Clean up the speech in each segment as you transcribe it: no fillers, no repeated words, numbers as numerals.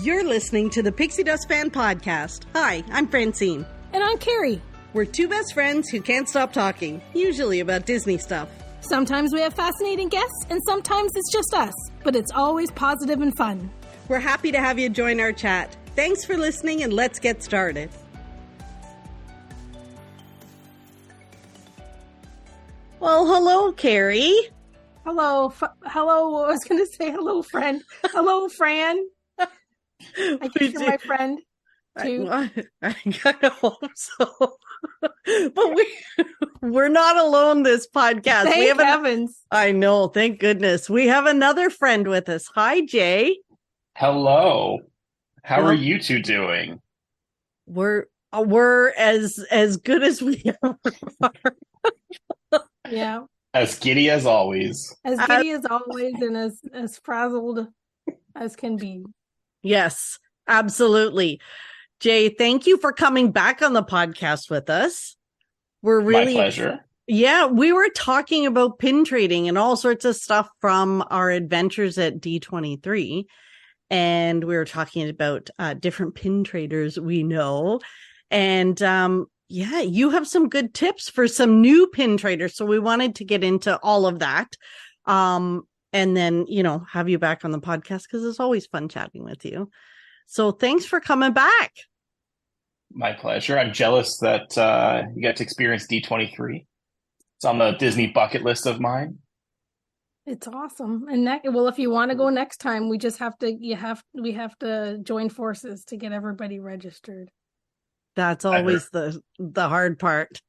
You're listening to the Pixie Dust Fan Podcast. Hi, I'm Francine. And I'm Carrie. We're two best friends who can't stop talking, usually about Disney stuff. Sometimes we have fascinating guests, and sometimes it's just us. But it's always positive and fun. We're happy to have you join our chat. Thanks for listening, and let's get started. Well, hello, Carrie. Hello. Hello. I was going to say hello, friend. Hello, Fran. I guess you're my friend, too. I kind of hope so. But we're not alone this podcast. Thank heavens. I know. Thank goodness. We have another friend with us. Hi, Jay. Hello. How are you two doing? We're as good as we ever are. Yeah. As giddy as always. As giddy as always and as frazzled as can be. Yes, absolutely. Jay, thank you for coming back on the podcast with us. We're really my pleasure. Yeah, we were talking about pin trading and all sorts of stuff from our adventures at D23. And we were talking about different pin traders we know. And yeah, you have some good tips for some new pin traders. So we wanted to get into all of that. And then, have you back on the podcast because it's always fun chatting with you. So thanks for coming back. My pleasure. I'm jealous that you got to experience D23. It's on the Disney bucket list of mine. It's awesome. And if you want to go next time, we just have to join forces to get everybody registered. That's always the hard part.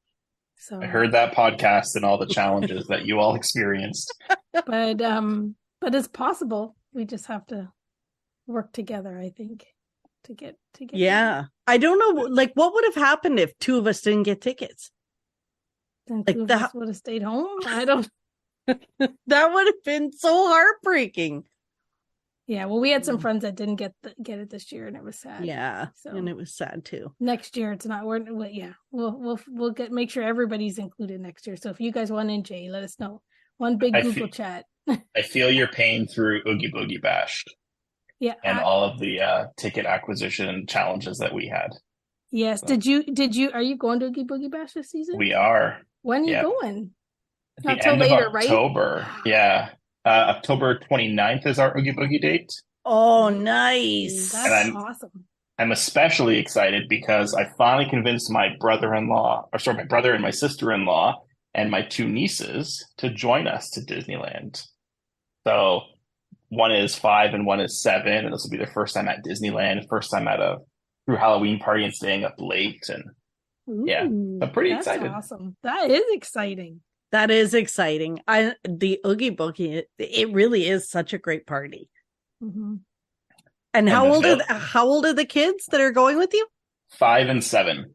So I heard that podcast and all the challenges that you all experienced. But it's possible. We just have to work together, I think, to get. Yeah. There. I don't know, what would have happened if two of us didn't get tickets? Then two of us would have stayed home. I don't. That would have been so heartbreaking. Yeah, well, we had some friends that didn't get it this year, and it was sad. Yeah, so and it was sad too. Next year, it's not. We'll make sure everybody's included next year. So if you guys want in, Jay, let us know. One big Google chat. I feel your pain through Oogie Boogie Bash. Yeah, and all of the ticket acquisition challenges that we had. Yes. So. Did you? Are you going to Oogie Boogie Bash this season? We are. When are you going? Not till later, right? October. Yeah. October 29th is our Oogie Boogie date. Oh, nice. That's awesome. I'm especially excited because I finally convinced my brother and my sister-in-law and my two nieces to join us to Disneyland. So one is 5 and one is 7, and this will be their first time at Disneyland, first time at a true Halloween party and staying up late. And I'm pretty excited. That's awesome. That is exciting. That is exciting. The Oogie Boogie, it really is such a great party. Mm-hmm. And how old are the kids that are going with you? 5 and 7.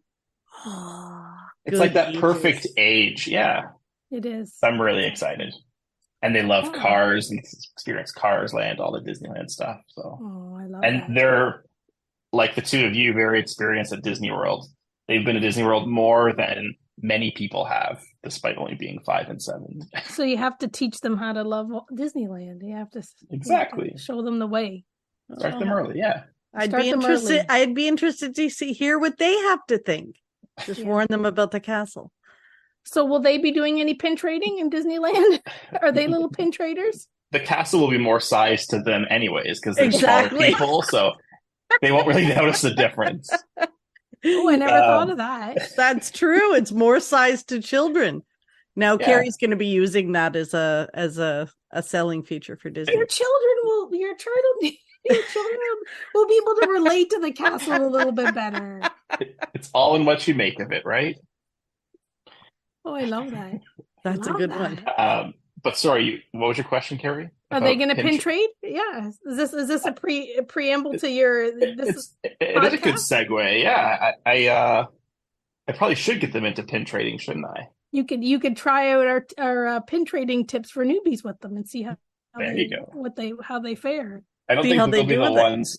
Oh, it's like that perfect age. Yeah, it is. I'm really excited, and they love cars and experience Cars Land, all the Disneyland stuff. So, I love and that. They're like the two of you, very experienced at Disney World. They've been to Disney World more than many people have, despite only being 5 and 7. So you have to teach them how to love Disneyland. You have to show them the way. Start them early, yeah. I'd be interested to hear what they have to think. Just warn them about the castle. So will they be doing any pin trading in Disneyland? Are they little pin traders? The castle will be more size to them anyways, because they're smaller people, so they won't really notice the difference. Oh, I never thought of that. That's true. It's more size to children. Now Carrie's going to be using that as a selling feature for Disney. Your children will be able to relate to the castle a little bit better. It's all in what you make of it, right? Oh, I love that. That's a good one. But sorry, what was your question, Carrie? Are they going to pin trade? Yeah. Is this a preamble to your? It is a good segue. Yeah, I probably should get them into pin trading, shouldn't I? You could try out our pin trading tips for newbies with them and see how they fare. I don't think they'll be the ones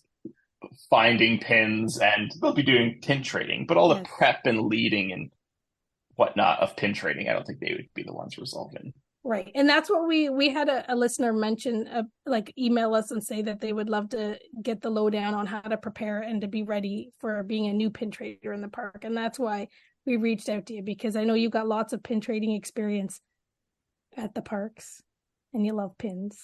finding pins, and they'll be doing pin trading, but all the prep and leading and whatnot of pin trading, I don't think they would be the ones resolving. Right. And that's what we had a listener mention, like email us and say that they would love to get the lowdown on how to prepare and to be ready for being a new pin trader in the park. And that's why we reached out to you, because I know you've got lots of pin trading experience at the parks and you love pins.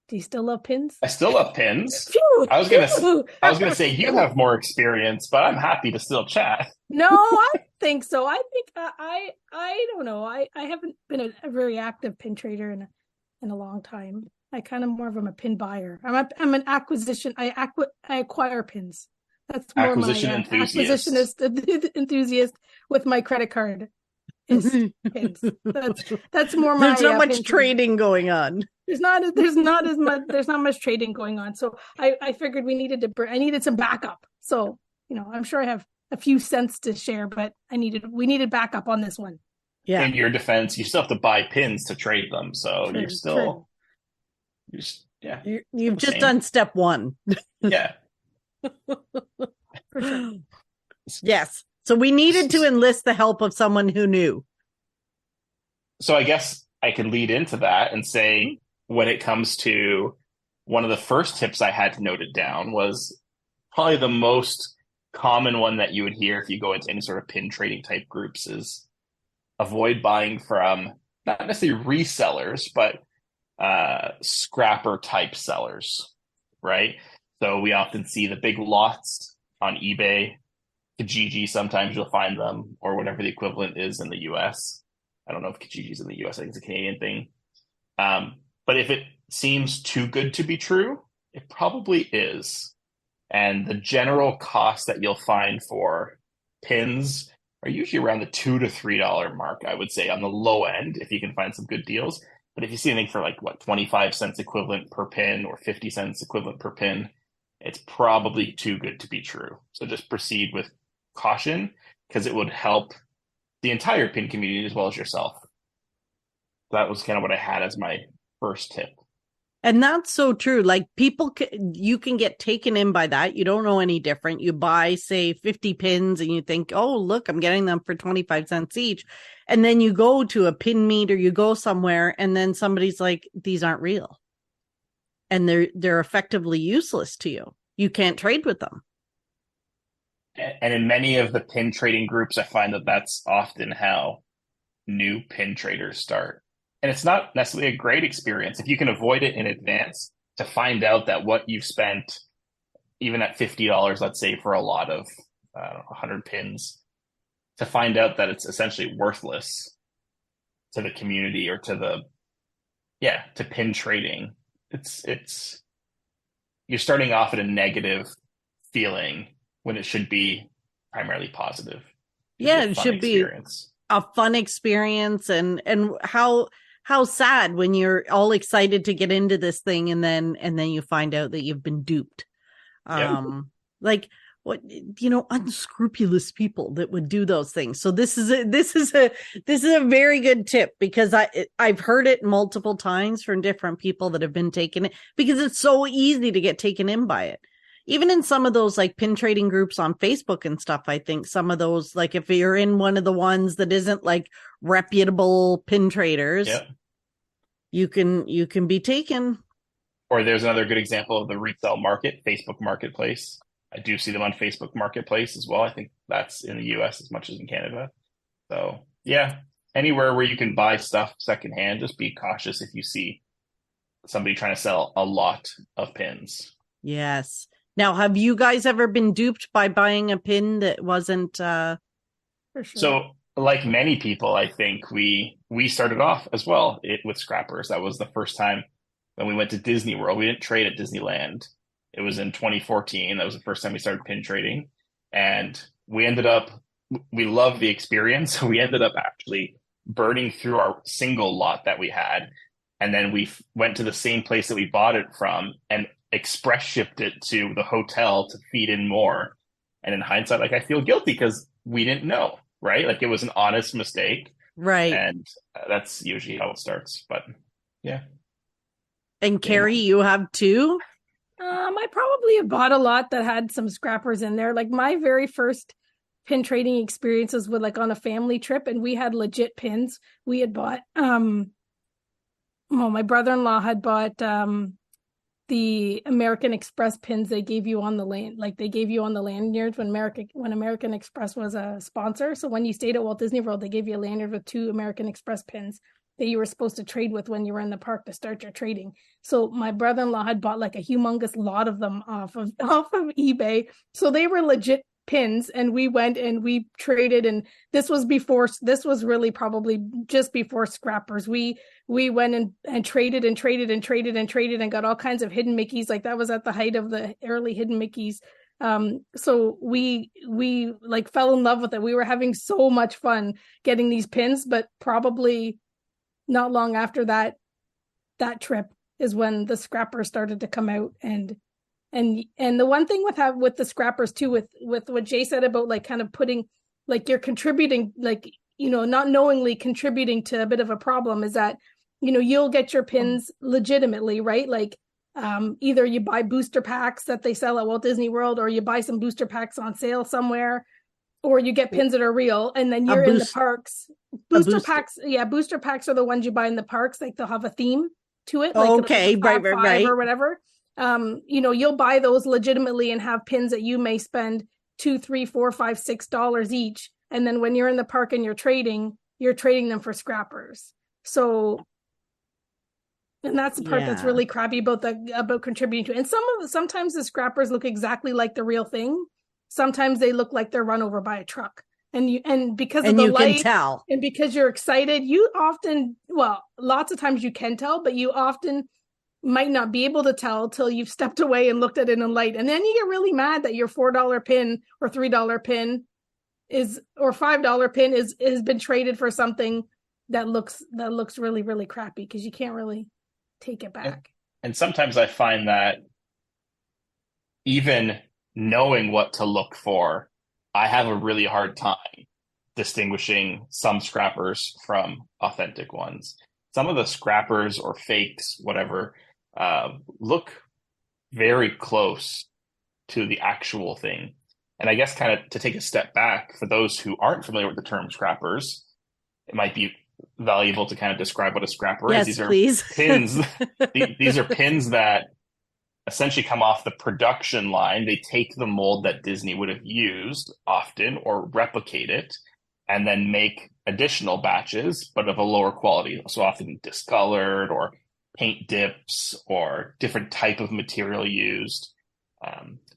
Do you still love pins? I still love pins. Phew, I was gonna say you have more experience, but I'm happy to still chat. No, I think so. I think I don't know. I haven't been a very active pin trader in a long time. I kind of more of a pin buyer. I'm an acquisition. I acquire pins. That's more Acquisition my enthusiast. acquisitionist enthusiast with my credit card. Is pins. That's more my. There's not much pin trading going on. There's not much trading going on. So I figured I needed some backup. So, I'm sure I have a few cents to share, but we needed backup on this one. Yeah. In your defense, you still have to buy pins to trade them, so True, you're still, You've just done step one. Yeah. For sure. Yes. So we needed to enlist the help of someone who knew. So I guess I could lead into that and say, when it comes to one of the first tips I had noted down was probably the most common one that you would hear if you go into any sort of pin trading type groups is avoid buying from not necessarily resellers, but scrapper type sellers, right? So we often see the big lots on eBay, Kijiji, sometimes you'll find them, or whatever the equivalent is in the US. I don't know if Kijiji's in the US, I think it's a Canadian thing. But if it seems too good to be true, it probably is. And the general cost that you'll find for pins are usually around the $2 to $3 mark, I would say, on the low end, if you can find some good deals. But if you see anything for 25 cents equivalent per pin or 50 cents equivalent per pin, it's probably too good to be true. So just proceed with caution, because it would help the entire pin community as well as yourself. That was kind of what I had as my first tip. And that's so true. Like you can get taken in by that. You don't know any different. You buy, say, 50 pins and you think, oh, look, I'm getting them for 25 cents each. And then you go to a pin meet or you go somewhere and then somebody's like, these aren't real. And they're effectively useless to you. You can't trade with them. And in many of the pin trading groups, I find that that's often how new pin traders start. And it's not necessarily a great experience if you can avoid it in advance, to find out that what you've spent, even at $50, let's say, for a lot of 100 pins, to find out that it's essentially worthless to the community or to pin trading. It's you're starting off at a negative feeling when it should be primarily positive. It should be a fun experience. And how sad when you're all excited to get into this thing and then you find out that you've been duped. Like what, unscrupulous people that would do those things. So this is a very good tip, because I've heard it multiple times from different people that have been taken in, because it's so easy to get taken in by it. Even in some of those like pin trading groups on Facebook and stuff, I think some of those, like if you're in one of the ones that isn't like reputable pin traders, you can be taken. Or there's another good example of the resale market, Facebook Marketplace. I do see them on Facebook Marketplace as well. I think that's in the US as much as in Canada. So yeah, anywhere where you can buy stuff secondhand, just be cautious if you see somebody trying to sell a lot of pins. Yes. Now, have you guys ever been duped by buying a pin that wasn't For sure. So like many people, I think we started off as well with scrappers. That was the first time when we went to Disney World. We didn't trade at Disneyland. It was in 2014. That was the first time we started pin trading. And we loved the experience. We ended up actually burning through our single lot that we had. And then we went to the same place that we bought it from and express shipped it to the hotel to feed in more. And in hindsight, I feel guilty because we didn't know, right? It was an honest mistake. right. And that's usually how it starts. But yeah. And Carrie, you have too? I probably have bought a lot that had some scrappers in there. Like my very first pin trading experiences with on a family trip, and we had legit pins. We had bought well, my brother-in-law had bought the American Express pins they gave you on the land, like they gave you on the lanyards when American Express was a sponsor. So when you stayed at Walt Disney World, they gave you a lanyard with 2 American Express pins that you were supposed to trade with when you were in the park to start your trading. So my brother-in-law had bought like a humongous lot of them off of eBay. So they were legit pins, and we went and we traded, and this was really probably just before scrappers. We went and traded and got all kinds of hidden Mickeys. Like that was at the height of the early hidden Mickeys. So we like fell in love with it. We were having so much fun getting these pins, but probably not long after that trip is when the scrappers started to come out. And the one thing with the scrappers too, with what Jay said about like kind of putting, like you're contributing, like, you know, not knowingly contributing to a bit of a problem, is that, you know, you'll get your pins legitimately, right? Like either you buy booster packs that they sell at Walt Disney World, or you buy some booster packs on sale somewhere, or you get pins that are real, and then you're in the parks. Booster packs are the ones you buy in the parks. Like they'll have a theme to it. Like okay, right. Or whatever. You know, you'll buy those legitimately and have pins that you may spend $2, $3, $4, $5, $6 each. And then when you're in the park and you're trading them for scrappers. So, and that's the part that's really crappy about contributing to it. And sometimes the scrappers look exactly like the real thing. Sometimes they look like they're run over by a truck. And because of the light, can tell. And because you're excited, you often, well, lots of times you can tell, but you often might not be able to tell till you've stepped away and looked at it in light. And then you get really mad that your $4 pin or $3 pin or $5 pin has been traded for something that looks really, really crappy, because you can't really take it back. And sometimes I find that even knowing what to look for, I have a really hard time distinguishing some scrappers from authentic ones. Some of the scrappers or fakes, whatever, look very close to the actual thing. And I guess kind of to take a step back, for those who aren't familiar with the term scrappers, it might be valuable to kind of describe what a scrapper is. These are pins. These are pins that essentially come off the production line. They take the mold that Disney would have used often or replicate it, and then make additional batches, but of a lower quality. So often discolored, or paint dips, or different type of material used.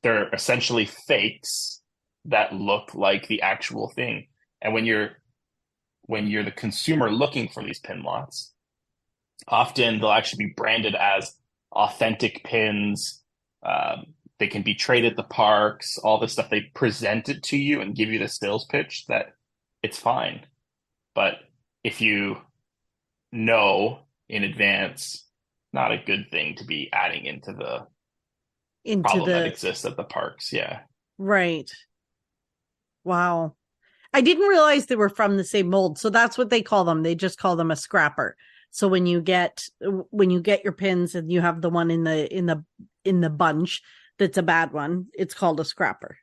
They're essentially fakes that look like the actual thing. And when you're the consumer looking for these pin lots, often they'll actually be branded as authentic pins. They can be traded at the parks, all this stuff. They present it to you and give you the sales pitch that it's fine. But if you know in advance, not a good thing to be adding into the problem that exists at the parks. Yeah. Right. Wow. I didn't realize they were from the same mold. So that's what they call them. They just call them a scrapper. So when you get your pins and you have the one in the bunch that's a bad one, it's called a scrapper.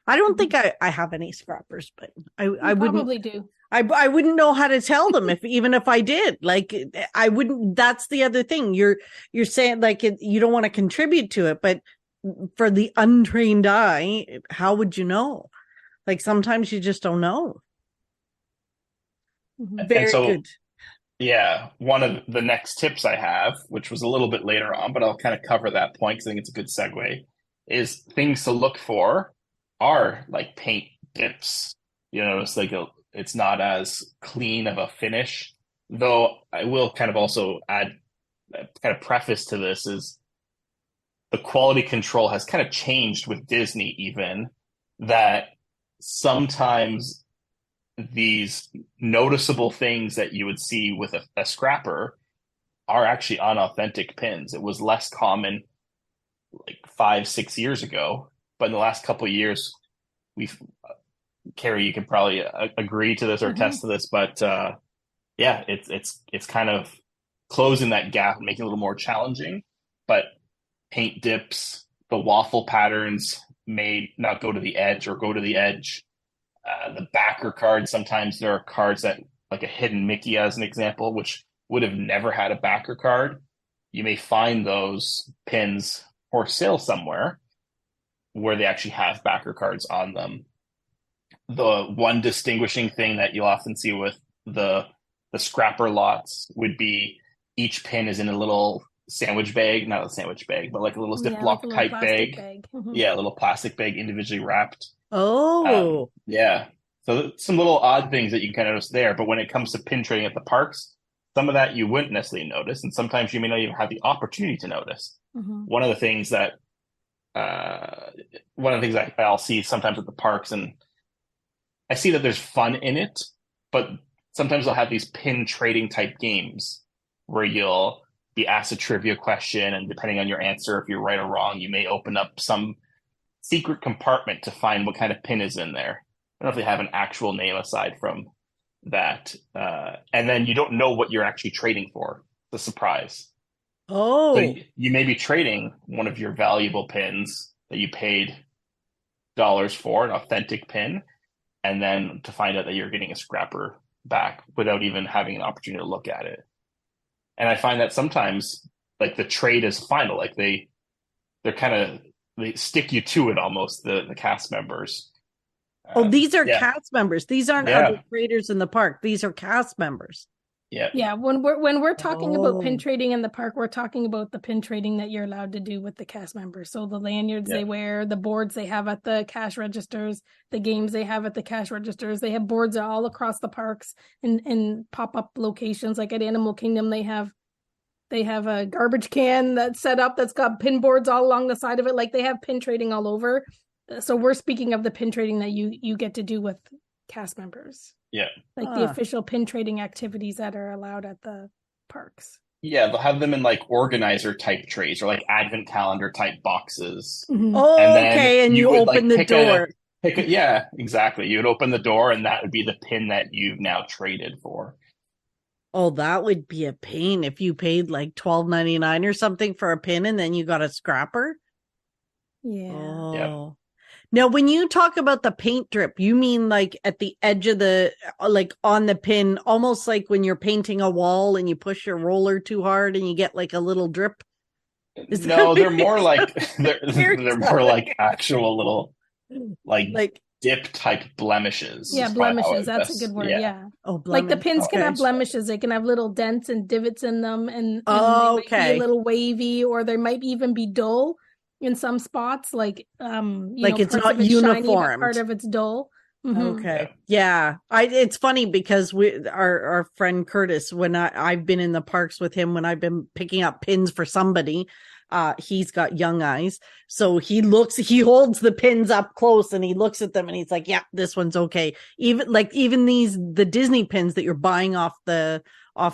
I don't think I have any scrappers, but I probably do. I wouldn't know how to tell them even if I did. Like I wouldn't. That's the other thing. You're saying like you don't want to contribute to it, but for the untrained eye, how would you know? Like sometimes you just don't know. Very good. Yeah, one of the next tips I have, which was a little bit later on, but I'll kind of cover that point because I think it's a good segue, is things to look for are like paint dips. You know, it's not as clean of a finish. Though I will kind of also add, kind of preface to this, is the quality control has kind of changed with Disney, even that sometimes these noticeable things that you would see with a scrapper are actually unauthentic pins. It was less common like 5-6 years ago, but in the last couple of years, Carrie, you can probably agree to this or attest to this, but yeah, it's kind of closing that gap and making it a little more challenging. But paint dips, the waffle patterns may not go to the edge or go to the edge. The backer cards, sometimes there are cards that, like a hidden Mickey as an example, which would have never had a backer card, you may find those pins for sale somewhere where they actually have backer cards on them. The one distinguishing thing that you'll often see with the scrapper lots would be each pin is in a little sandwich bag, not a sandwich bag, but like a little Ziploc type bag. Mm-hmm. Yeah, a little plastic bag individually wrapped. Oh, yeah. So some little odd things that you can kind of notice there. But when it comes to pin trading at the parks, some of that you wouldn't necessarily notice, and sometimes you may not even have the opportunity to notice. Mm-hmm. One of the things that I'll see sometimes at the parks, and I see that there's fun in it, but sometimes they'll have these pin trading type games where you'll be asked a trivia question, and depending on your answer, if you're right or wrong, you may open up some secret compartment to find what kind of pin is in there. I don't know if they have an actual name aside from that. And then you don't know what you're actually trading for. The surprise. Oh. So you may be trading one of your valuable pins that you paid dollars for, an authentic pin, and then to find out that you're getting a scrapper back without even having an opportunity to look at it. And I find that sometimes like the trade is final, like they stick you to it almost, the cast members. Oh, these are cast members. These aren't other traders in the park. These are cast members. Yeah. Yeah. When we're talking about pin trading in the park, we're talking about the pin trading that you're allowed to do with the cast members. So the lanyards they wear, the boards they have at the cash registers, the games they have at the cash registers. They have boards all across the parks in pop-up locations. Like at Animal Kingdom, they have a garbage can that's set up that's got pin boards all along the side of it. Like they have pin trading all over. So we're speaking of the pin trading that you get to do with cast members. Yeah. Like the official pin trading activities that are allowed at the parks. Yeah, they'll have them in like organizer type trays or like advent calendar type boxes. Mm-hmm. Oh, okay. And you open the door. Yeah, exactly. You would open the door and that would be the pin that you've now traded for. Oh, that would be a pain if you paid like $12.99 or something for a pin and then you got a scrapper. Yeah. Oh. Yep. Now, when you talk about the paint drip, you mean like at the edge of like on the pin, almost like when you're painting a wall and you push your roller too hard and you get like a little drip? No, they're more like they're more like actual little like dip type blemishes. Yeah, blemishes. That's a good word. Yeah. Oh, blemish. Like the pins can have blemishes. They can have little dents and divots in them, and they might be a little wavy, or they might even be dull in some spots. Like it's not uniform. Shiny, part of it's dull. Mm-hmm. Okay. Yeah. It's funny because our friend Curtis, when I've been in the parks with him, when I've been picking up pins for somebody, he's got young eyes. So he holds the pins up close and he looks at them and he's like, yeah, this one's okay. Even the Disney pins that you're buying off the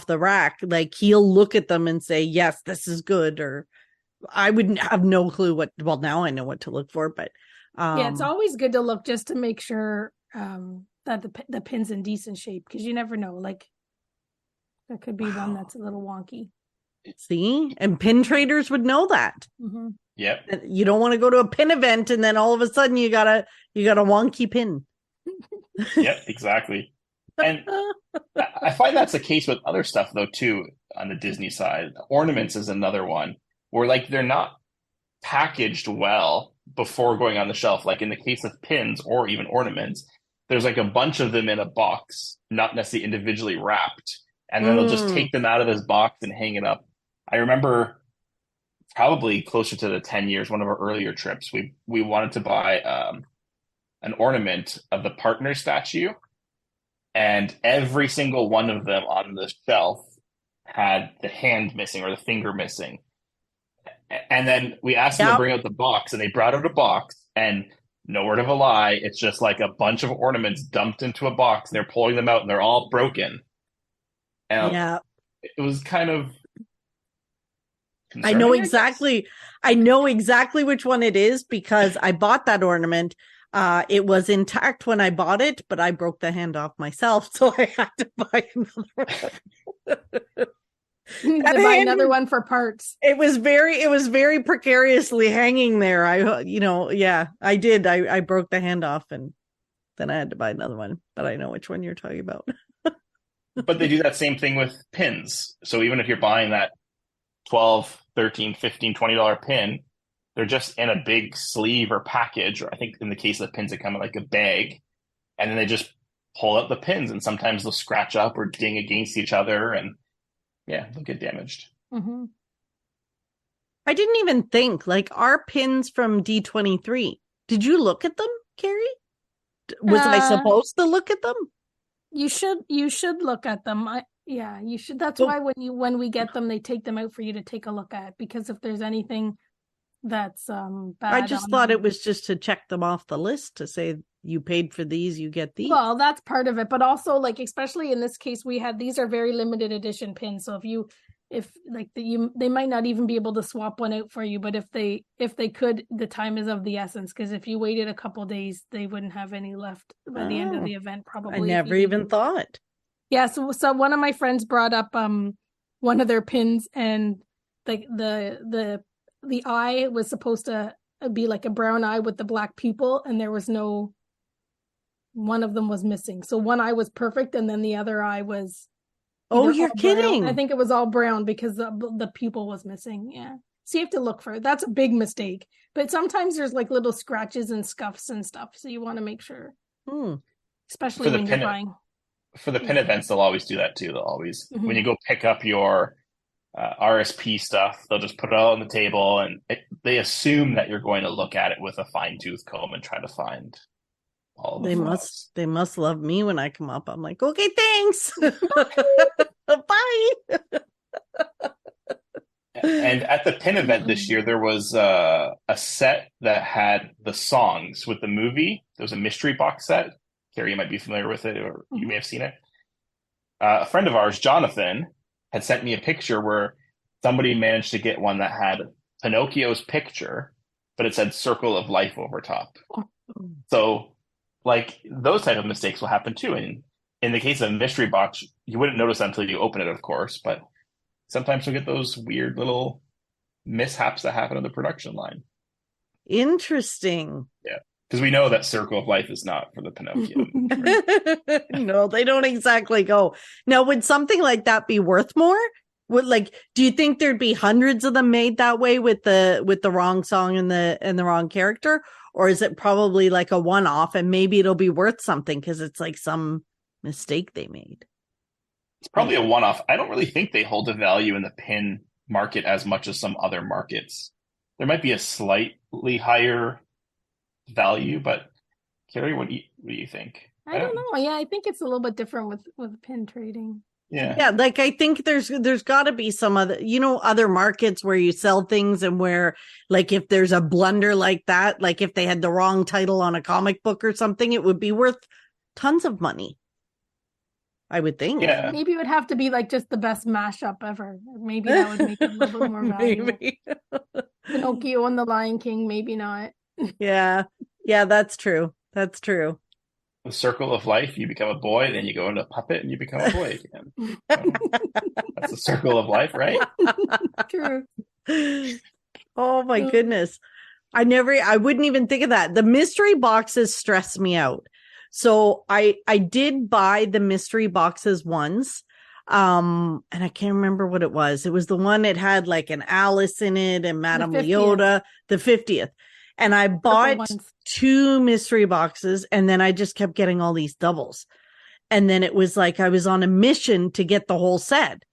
rack, like he'll look at them and say, yes, this is good. Or I wouldn't have no clue now I know what to look for, but it's always good to look just to make sure that the pin's in decent shape, because you never know, like there could be one that's a little wonky. See, and pin traders would know that. Mm-hmm. Yep. You don't want to go to a pin event and then all of a sudden you got a wonky pin. Yep, exactly. And I find that's the case with other stuff though too on the Disney side. Ornaments is another one where like they're not packaged well before going on the shelf. Like in the case of pins or even ornaments, there's like a bunch of them in a box, not necessarily individually wrapped. And then they'll just take them out of this box and hang it up. I remember probably closer to the 10 years, one of our earlier trips, we wanted to buy an ornament of the partner statue. And every single one of them on the shelf had the hand missing or the finger missing. And then we asked them to bring out the box, and they brought out a box, and no word of a lie, it's just like a bunch of ornaments dumped into a box. They're pulling them out, and they're all broken. And it was kind of concerning. I know exactly which one it is because I bought that ornament. It was intact when I bought it, but I broke the hand off myself, so I had to buy another one. You need to buy another one for parts. It was very precariously hanging there. I did. I broke the hand off and then I had to buy another one, but I know which one you're talking about. But they do that same thing with pins. So even if you're buying that 12, 13, 15, $20 pin, they're just in a big sleeve or package, or I think in the case of the pins, they come in like a bag, and then they just pull out the pins, and sometimes they'll scratch up or ding against each other, and yeah, they'll get damaged. Mm-hmm. I didn't even think, like, our pins from D23. Did you look at them, Carrie? Was I supposed to look at them? You should look at them. Yeah, you should. That's why when we get them, they take them out for you to take a look at, because if there's anything that's bad, I just thought it was just to check them off the list to say you paid for these, you get these. Well, that's part of it, but also, like, especially in this case, these are very limited edition pins. So they might not even be able to swap one out for you, but if they could, the time is of the essence, because if you waited a couple days, they wouldn't have any left by the end of the event, probably. I never even thought. Yeah, so one of my friends brought up one of their pins, and the eye was supposed to be like a brown eye with the black pupil, and there was one of them was missing. So one eye was perfect, and then the other eye was you're kidding. I think it was all brown because the pupil was missing. Yeah. So you have to look for it. That's a big mistake. But sometimes there's like little scratches and scuffs and stuff. So you want to make sure. Especially when you're buying. For the pin events, they'll always do that too. They'll always, when you go pick up your RSP stuff, they'll just put it all on the table, and they assume that you're going to look at it with a fine-tooth comb and try to find all the flaws. They must love me when I come up. I'm like, okay, thanks. Bye. And at the pin event this year, there was a set that had the songs with the movie. There was a mystery box set. Carrie, you might be familiar with it, or you may have seen it. A friend of ours, Jonathan, had sent me a picture where somebody managed to get one that had Pinocchio's picture, but it said Circle of Life over top. So, like, those type of mistakes will happen too. And in the case of a mystery box, you wouldn't notice until you open it, of course, but sometimes you'll get those weird little mishaps that happen on the production line. Interesting. Yeah. Because we know that Circle of Life is not for the Pinocchio. Right? No, they don't exactly go. Now, would something like that be worth more? Do you think there'd be hundreds of them made that way with the wrong song and the wrong character? Or is it probably like a one-off, and maybe it'll be worth something because it's like some mistake they made? It's probably a one-off. I don't really think they hold a value in the pin market as much as some other markets. There might be a slightly higher value, but Carrie, what do you think? I don't know. Yeah, I think it's a little bit different with pin trading. Yeah, like I think there's got to be some other markets where you sell things, and where, like, if there's a blunder like that, like if they had the wrong title on a comic book or something, it would be worth tons of money, I would think. Yeah. Maybe it would have to be like just the best mashup ever. Maybe that would make it a little bit more valuable. Maybe. Pinocchio and the Lion King, maybe not. Yeah, that's true. That's true. The Circle of Life, you become a boy, then you go into a puppet and you become a boy again. That's the Circle of Life, right? True. Oh my goodness. I wouldn't even think of that. The mystery boxes stress me out. So I did buy the mystery boxes once. And I can't remember what it was. It was the one that had like an Alice in it and Madame Leota, the 50th. And I bought 2 mystery boxes, and then I just kept getting all these doubles. And then it was like I was on a mission to get the whole set.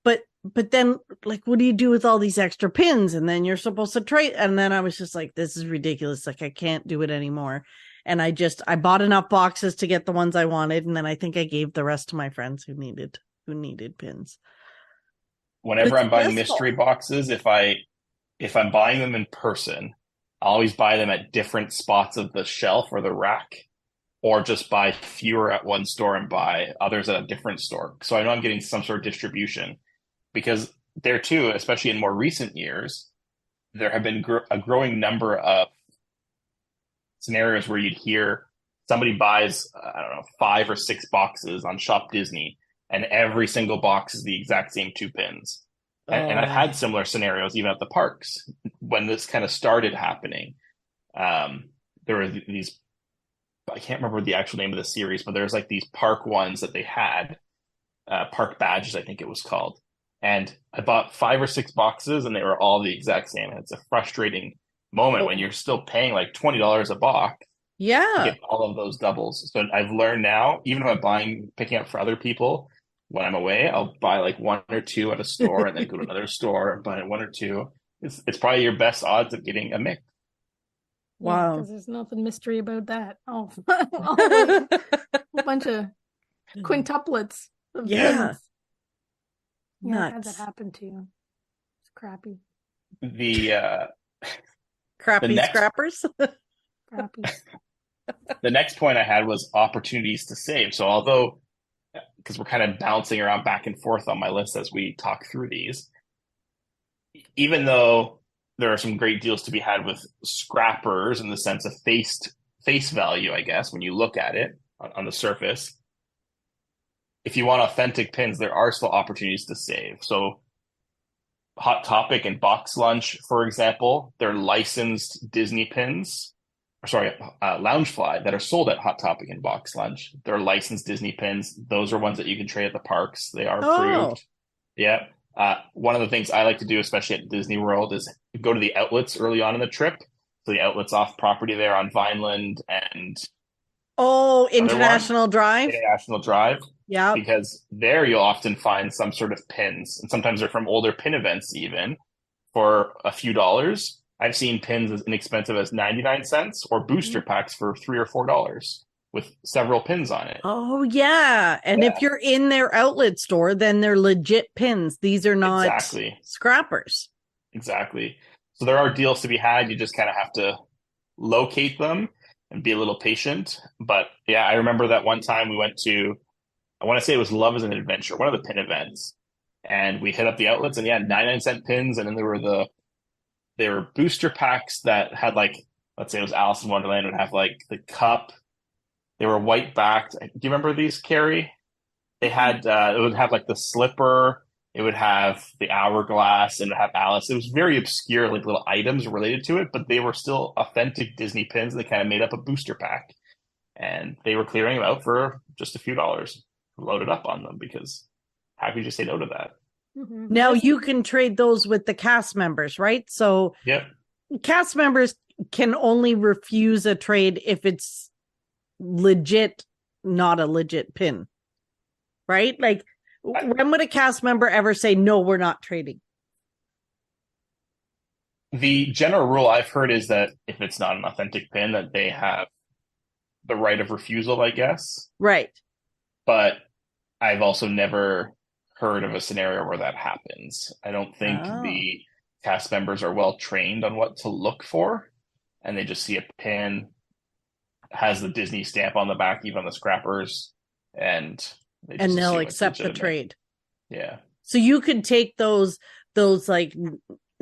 But then, like, what do you do with all these extra pins? And then you're supposed to trade. And then I was just like, this is ridiculous. Like, I can't do it anymore. And I bought enough boxes to get the ones I wanted. And then I think I gave the rest to my friends who needed pins. Whenever I'm buying mystery boxes, if I'm buying them in person, I always buy them at different spots of the shelf or the rack, or just buy fewer at one store and buy others at a different store. So I know I'm getting some sort of distribution, because there too, especially in more recent years, there have been a growing number of scenarios where you'd hear somebody buys, 5 or 6 boxes on Shop Disney, and every single box is the exact same 2 pins. And I've had similar scenarios even at the parks when this kind of started happening. There were these, I can't remember the actual name of the series, but there's like these park ones that they had park badges, I think it was called. And I bought 5 or 6 boxes, and they were all the exact same. And it's a frustrating moment when you're still paying like $20 a box to Yeah. get all of those doubles. So I've learned now, even if I'm picking up for other people, when I'm away, I'll buy like 1 or 2 at a store and then go to another store and buy 1 or 2. It's probably your best odds of getting a mix. Wow. Because there's nothing mystery about that. Oh, a bunch of quintuplets of Yeah. pins. Yeah, I had that Nuts. happen too. It's crappy. The Crappy next- scrappers. Crappy. the next point I had was opportunities to save. So although, because we're kind of bouncing around back and forth on my list as we talk through these, even though there are some great deals to be had with scrappers in the sense of face value, I guess, when you look at it on the surface, if you want authentic pins, there are still opportunities to save. So Hot Topic and Box Lunch, for example, they're licensed Disney pins, Loungefly, that are sold at Hot Topic and Box Lunch. They're licensed Disney pins. Those are ones that you can trade at the parks. They are approved. Yeah. One of the things I like to do, especially at Disney World, is go to the outlets early on in the trip. So the outlets off property there on Vineland and International Drive. International Drive. Yeah. Because there you'll often find some sort of pins, and sometimes they're from older pin events even, for a few dollars. I've seen pins as inexpensive as 99 cents or booster packs for $3 or $4 with several pins on it. Oh, yeah. And if you're in their outlet store, then they're legit pins. These are not scrappers. Exactly. So there are deals to be had. You just kind of have to locate them and be a little patient. But yeah, I remember that one time we went to, I want to say it was Love is an Adventure, one of the pin events. And we hit up the outlets and 99-cent pins. And then there were booster packs that had like, let's say it was Alice in Wonderland, would have like the cup. They were white backed. Do you remember these, Carrie? They had, it would have like the slipper. It would have the hourglass and it would have Alice. It was very obscure, like little items related to it, but they were still authentic Disney pins. They kind of made up a booster pack. And they were clearing them out for just a few dollars. Loaded up on them because how could you say no to that? Mm-hmm. Now you can trade those with the cast members, right? So cast members can only refuse a trade if it's legit, not a legit pin, right? Like when would a cast member ever say, no, we're not trading? The general rule I've heard is that if it's not an authentic pin, that they have the right of refusal, I guess. Right. But I've also never heard of a scenario where that happens. I don't think the cast members are well trained on what to look for, and they just see a pin, has the Disney stamp on the back, even on the scrappers, and they'll accept the trade. Yeah. So you could take those like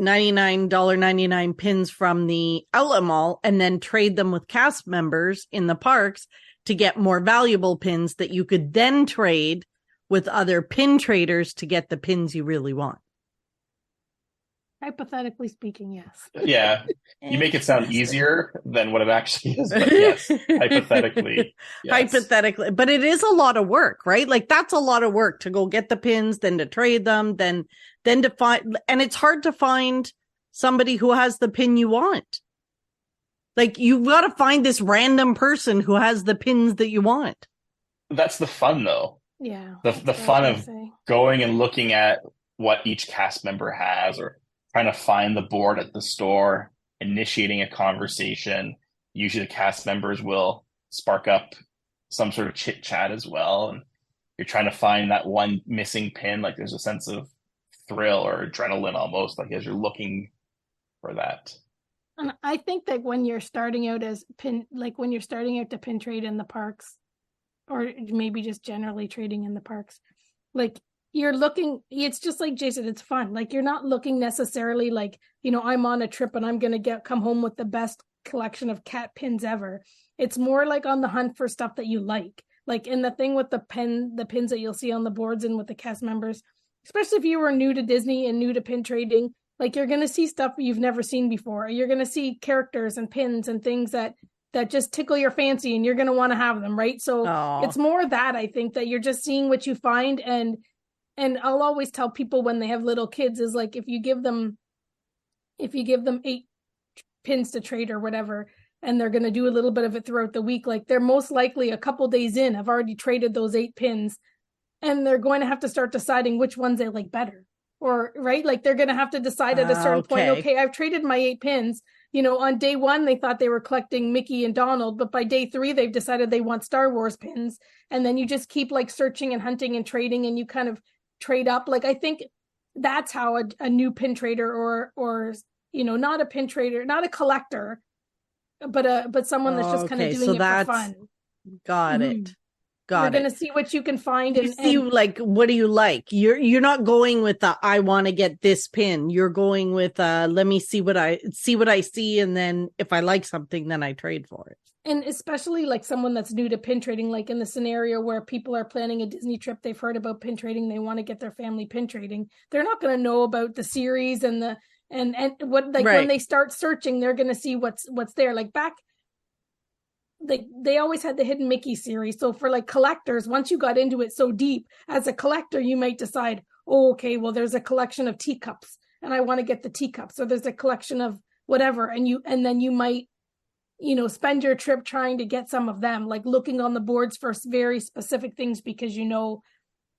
$99.99 pins from the outlet mall and then trade them with cast members in the parks to get more valuable pins that you could then trade with other pin traders to get the pins you really want. Hypothetically speaking, yes. Yeah. You make it sound easier than what it actually is, but yes, hypothetically. Yes. Hypothetically. But it is a lot of work, right? Like that's a lot of work to go get the pins, then to trade them, then to find, and it's hard to find somebody who has the pin you want. Like you've got to find this random person who has the pins that you want. That's the fun though. Yeah. The fun of going and looking at what each cast member has or trying to find the board at the store, initiating a conversation. Usually the cast members will spark up some sort of chit chat as well. And you're trying to find that one missing pin. Like there's a sense of thrill or adrenaline almost, like as you're looking for that. And I think that when you're starting out when you're starting out to pin trade in the parks, or maybe just generally trading in the parks, like you're looking, it's just like Jason, it's fun. Like you're not looking necessarily like, I'm on a trip and I'm going to come home with the best collection of cat pins ever. It's more like on the hunt for stuff that you like. Like in the thing with the pins that you'll see on the boards and with the cast members, especially if you were new to Disney and new to pin trading, like you're going to see stuff you've never seen before. You're going to see characters and pins and things that that just tickle your fancy and you're going to want to have them, right? So it's more that, I think, that you're just seeing what you find. And I'll always tell people when they have little kids is like, if you give them 8 pins to trade or whatever, and they're going to do a little bit of it throughout the week, like they're most likely a couple days in have already traded those 8 pins, and they're going to have to start deciding which ones they like better. Or, right, like they're going to have to decide at a certain point, okay, I've traded my 8 pins. You know, on day 1, they thought they were collecting Mickey and Donald, but by day 3, they've decided they want Star Wars pins. And then you just keep like searching and hunting and trading, and you kind of trade up. Like, I think that's how a new pin trader or, you know, not a pin trader, not a collector, but someone that's just kind of doing it for fun. Got it. You're going to see what you can find. You see, like, what do you like? You're not going with the, I want to get this pin. You're going with, let me see what I see. And then if I like something, then I trade for it. And especially like someone that's new to pin trading, like in the scenario where people are planning a Disney trip, they've heard about pin trading, they want to get their family pin trading. They're not going to know about the series and what, like, when they start searching, they're going to see what's there. Like back, they always had the Hidden Mickey series. So for like collectors, once you got into it so deep, as a collector, you might decide, oh, okay, well, there's a collection of teacups and I want to get the teacups. Or there's a collection of whatever. And then you might, you know, spend your trip trying to get some of them, like looking on the boards for very specific things because you know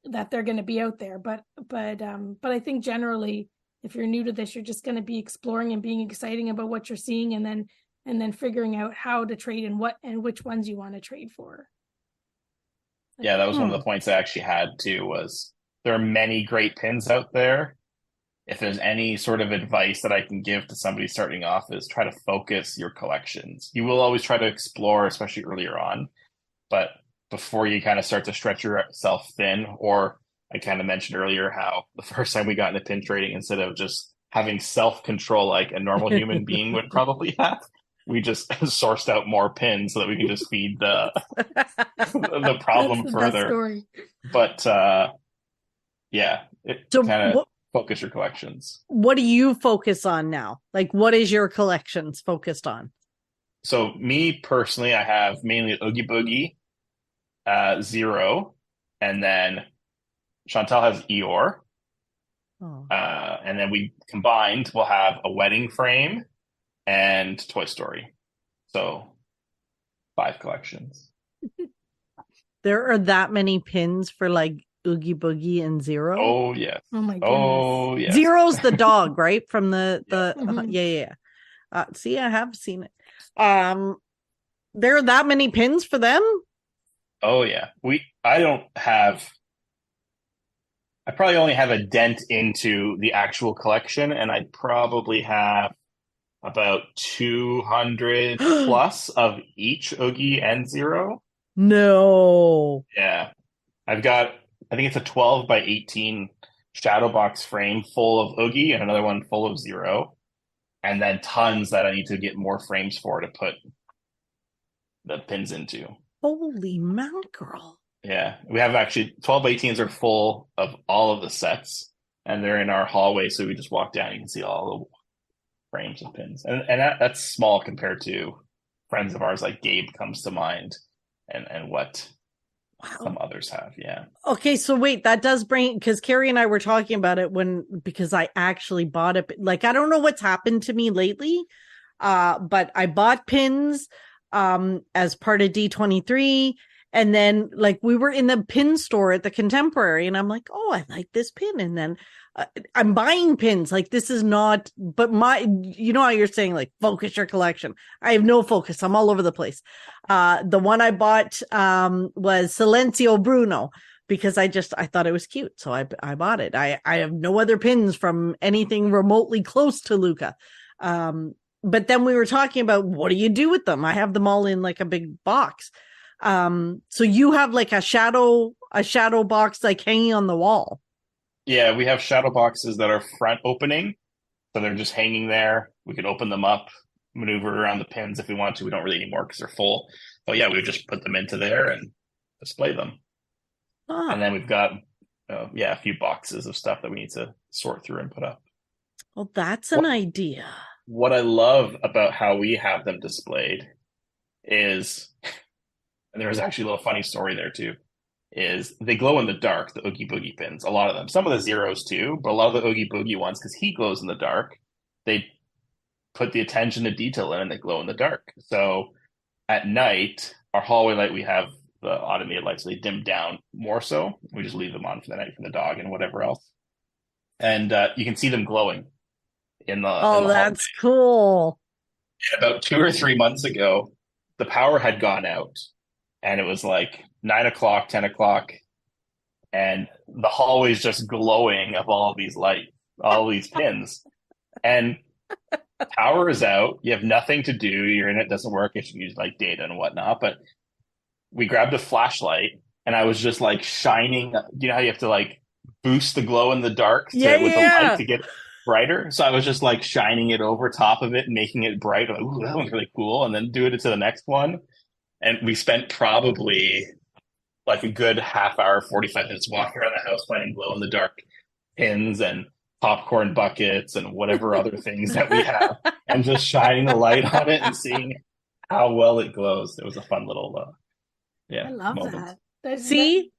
that they're going to be out there. But I think generally, if you're new to this, you're just going to be exploring and being exciting about what you're seeing, and then figuring out how to trade and which ones you want to trade for. Yeah, that was one of the points I actually had too, was there are many great pins out there. If there's any sort of advice that I can give to somebody starting off, is try to focus your collections. You will always try to explore, especially earlier on, but before you kind of start to stretch yourself thin, or I kind of mentioned earlier how the first time we got into pin trading, instead of just having self-control like a normal human being would probably have, we just sourced out more pins so that we can just feed the problem further. But yeah, it kind of focus your collections. What do you focus on now? Like, what is your collections focused on? So me personally, I have mainly Oogie Boogie, Zero, and then Chantele has Eeyore. And then we combined, we'll have a wedding frame and Toy Story. So 5 collections. There are that many pins for like Oogie Boogie and Zero. Oh yeah. Oh my goodness. Oh yeah. Zero's the dog, right? From the yeah. See, I have seen it. There are that many pins for them. Oh yeah. I probably only have a dent into the actual collection, and I probably have about 200 plus of each Oogie and Zero. No. Yeah. I've got, I think it's a 12 by 18 shadow box frame full of Oogie and another one full of Zero. And then tons that I need to get more frames for to put the pins into. Holy mackerel. Yeah. We have actually 12 by 18s are full of all of the sets, and they're in our hallway. So we just walk down, you can see all the frames of pins. And that's small compared to friends of ours like Gabe comes to mind, and what some others have. Yeah. Okay, so wait, that does bring, because Carrie and I were talking about it because I actually bought it. Like, I don't know what's happened to me lately, but I bought pins as part of D23. And then like we were in the pin store at the Contemporary, and I'm like, oh, I like this pin. And then I'm buying pins. Like, this is not, but you know how you're saying like focus your collection. I have no focus. I'm all over the place. The one I bought was Silencio Bruno because I thought it was cute. So I bought it. I have no other pins from anything remotely close to Luca. But then we were talking about, what do you do with them? I have them all in like a big box. So you have like a shadow box like hanging on the wall. Yeah, we have shadow boxes that are front opening, so they're just hanging there. We could open them up, maneuver around the pins if we want to. We don't really anymore because they're full. But yeah, we would just put them into there and display them. And then we've got a few boxes of stuff that we need to sort through and put up. Well, that's an idea. What I love about how we have them displayed is, and there was actually a little funny story there too, is they glow in the dark, the Oogie Boogie pins, a lot of them. Some of the zeros too, but a lot of the Oogie Boogie ones, because he glows in the dark, they put the attention to detail in and they glow in the dark. So at night, our hallway light, we have the automated lights, so they dim down more so. We just leave them on for the night for the dog and whatever else. And you can see them glowing in the that's cool. About 2 or 3 months ago, the power had gone out and it was like 9 o'clock, 10 o'clock, and the hallway's just glowing of all these lights, all these pins. And power is out. You have nothing to do. Your internet doesn't work if you use like data and whatnot. But we grabbed a flashlight and I was just like shining. You know how you have to like boost the glow in the dark with the light to get brighter? So I was just like shining it over top of it and making it bright. Like, ooh, that one's really cool. And then doing it to the next one. And we spent probably like a good half hour, 45 minutes walking around the house finding glow in the dark pins and popcorn buckets and whatever other things that we have, and just shining the light on it and seeing how well it glows. It was a fun little, I love moment. that. See,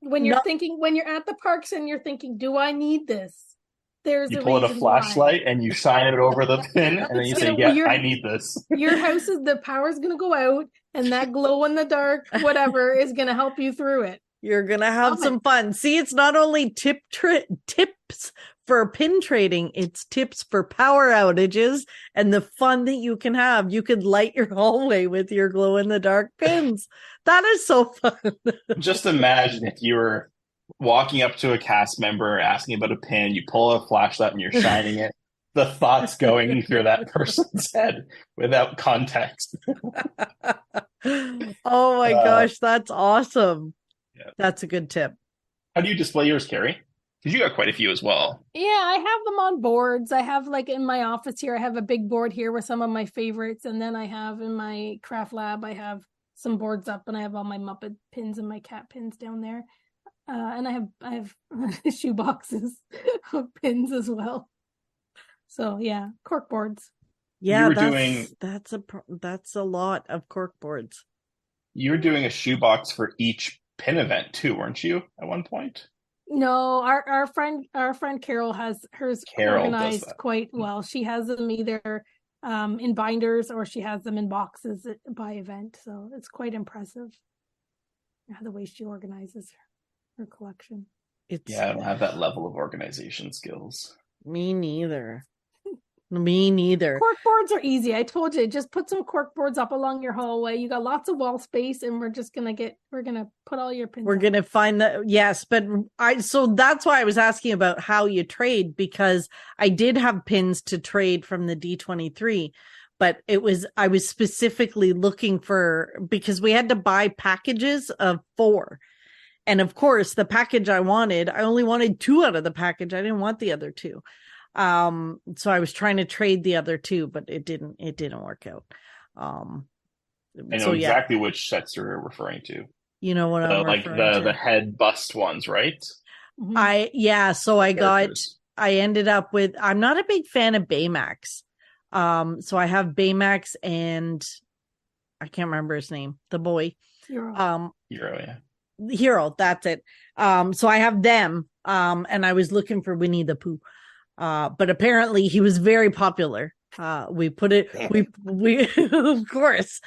when you're thinking, when you're at the parks and you're thinking, do I need this? There's you a pull out a reason flashlight why. and you shine it over the pin, and then you say, "Yeah, I need this." Your house is the power's gonna go out, and that glow in the dark, whatever, is gonna help you through it. You're gonna have some fun. See, it's not only tips for pin trading, it's tips for power outages and the fun that you can have. You could light your hallway with your glow in the dark pins. That is so fun. Just imagine if you were walking up to a cast member asking about a pin, you pull a flashlight and you're shining it. The thoughts going through that person's head without context. Oh my gosh, that's awesome. Yeah. That's a good tip. How do you display yours, Carrie? Because you got quite a few as well. Yeah, I have them on boards. I have like in my office here, I have a big board here with some of my favorites. And then I have in my craft lab, I have some boards up and I have all my Muppet pins and my cat pins down there. And I have shoe boxes of pins as well. So yeah, cork boards. Yeah, that's a lot of cork boards. You were doing a shoebox for each pin event too, weren't you? At one point. No, our friend Carol has hers organized quite well. She has them either in binders or she has them in boxes by event. So it's quite impressive the way she organizes her collection. I don't have that level of organization skills. Me neither. Me neither. Cork boards are easy. I told you, just put some cork boards up along your hallway. You got lots of wall space, and we're gonna put all your pins. We're gonna find yes, but so that's why I was asking about how you trade, because I did have pins to trade from the D23, but I was specifically looking for, because we had to buy packages of 4. And of course, the package I only wanted 2 out of the package. I didn't want the other 2. So I was trying to trade the other 2, but it didn't work out. I know exactly which sets you're referring to. You know what I'm referring to? The head bust ones, right? Mm-hmm. So I ended up with, I'm not a big fan of Baymax. So I have Baymax and I can't remember his name, the boy. Hero. Hero, that's it. So I have them. And I was looking for Winnie the Pooh. But apparently he was very popular. We put it, we of course,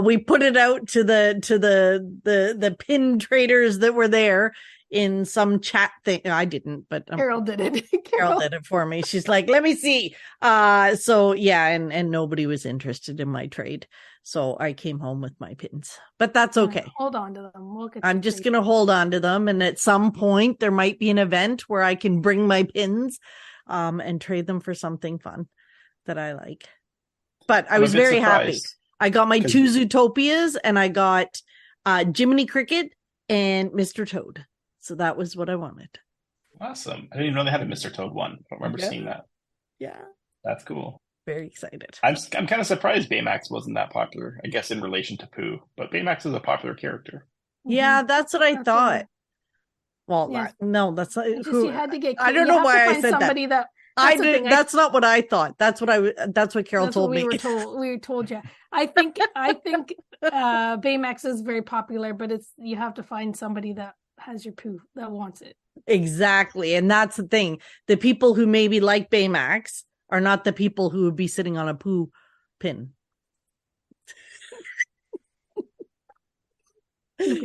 we put it out to the pin traders that were there in some chat thing. I didn't, but Carol did it. Carol did it for me. She's like, let me see. So yeah, and nobody was interested in my trade. So I came home with my pins, but that's okay. Hold on to them. I'm just going to hold on to them. And at some point there might be an event where I can bring my pins, and trade them for something fun that I like. But I was very happy. I got my 2 Zootopias and I got Jiminy Cricket and Mr. Toad. So that was what I wanted. Awesome. I didn't even know they had a Mr. Toad one. I don't remember seeing that. Yeah. That's cool. Very excited. I'm kind of surprised Baymax wasn't that popular, I guess, in relation to Pooh. But Baymax is a popular character. Yeah, that's what I thought. Well, no, that's not who you had to get. I don't know why I said somebody that. I did. That's not what I thought. That's what Carol told me. We told you. I think Baymax is very popular, but you have to find somebody that has your poo that wants it. Exactly. And that's the thing. The people who maybe like Baymax are not the people who would be sitting on a poo pin.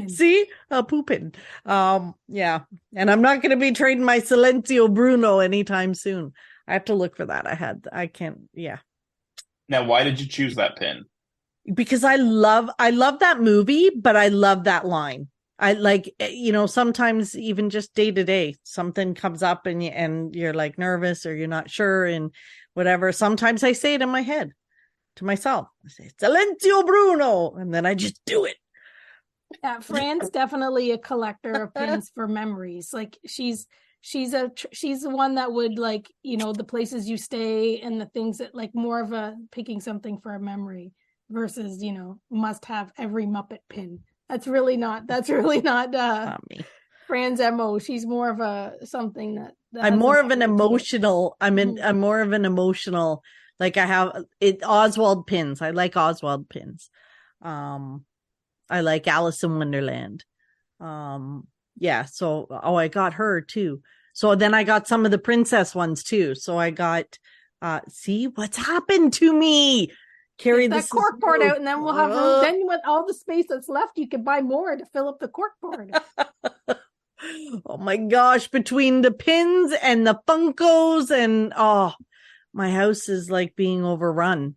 See, a poo pin. Yeah. And I'm not going to be trading my Silencio Bruno anytime soon. I have to look for that. I can't. Yeah. Now, why did you choose that pin? Because I love that movie, but I love that line. I like, sometimes even just day to day, something comes up and you're like nervous or you're not sure and whatever. Sometimes I say it in my head to myself. I say, Silencio Bruno. And then I just do it. Yeah, Fran's definitely a collector of pins for memories. Like she's the one that would like, the places you stay and the things that like more of a picking something for a memory versus, must have every Muppet pin. That's really not me. Fran's MO. She's more of a something that I'm more of an emotional. I'm more of an emotional. Like I have Oswald pins. I like Oswald pins. I like Alice in Wonderland. Yeah. So I got her too. So then I got some of the princess ones too. So I got. See what's happened to me. Carry that cork board out, and then we'll have room. Then with all the space that's left, you can buy more to fill up the cork board. Oh my gosh! Between the pins and the Funkos, and my house is like being overrun.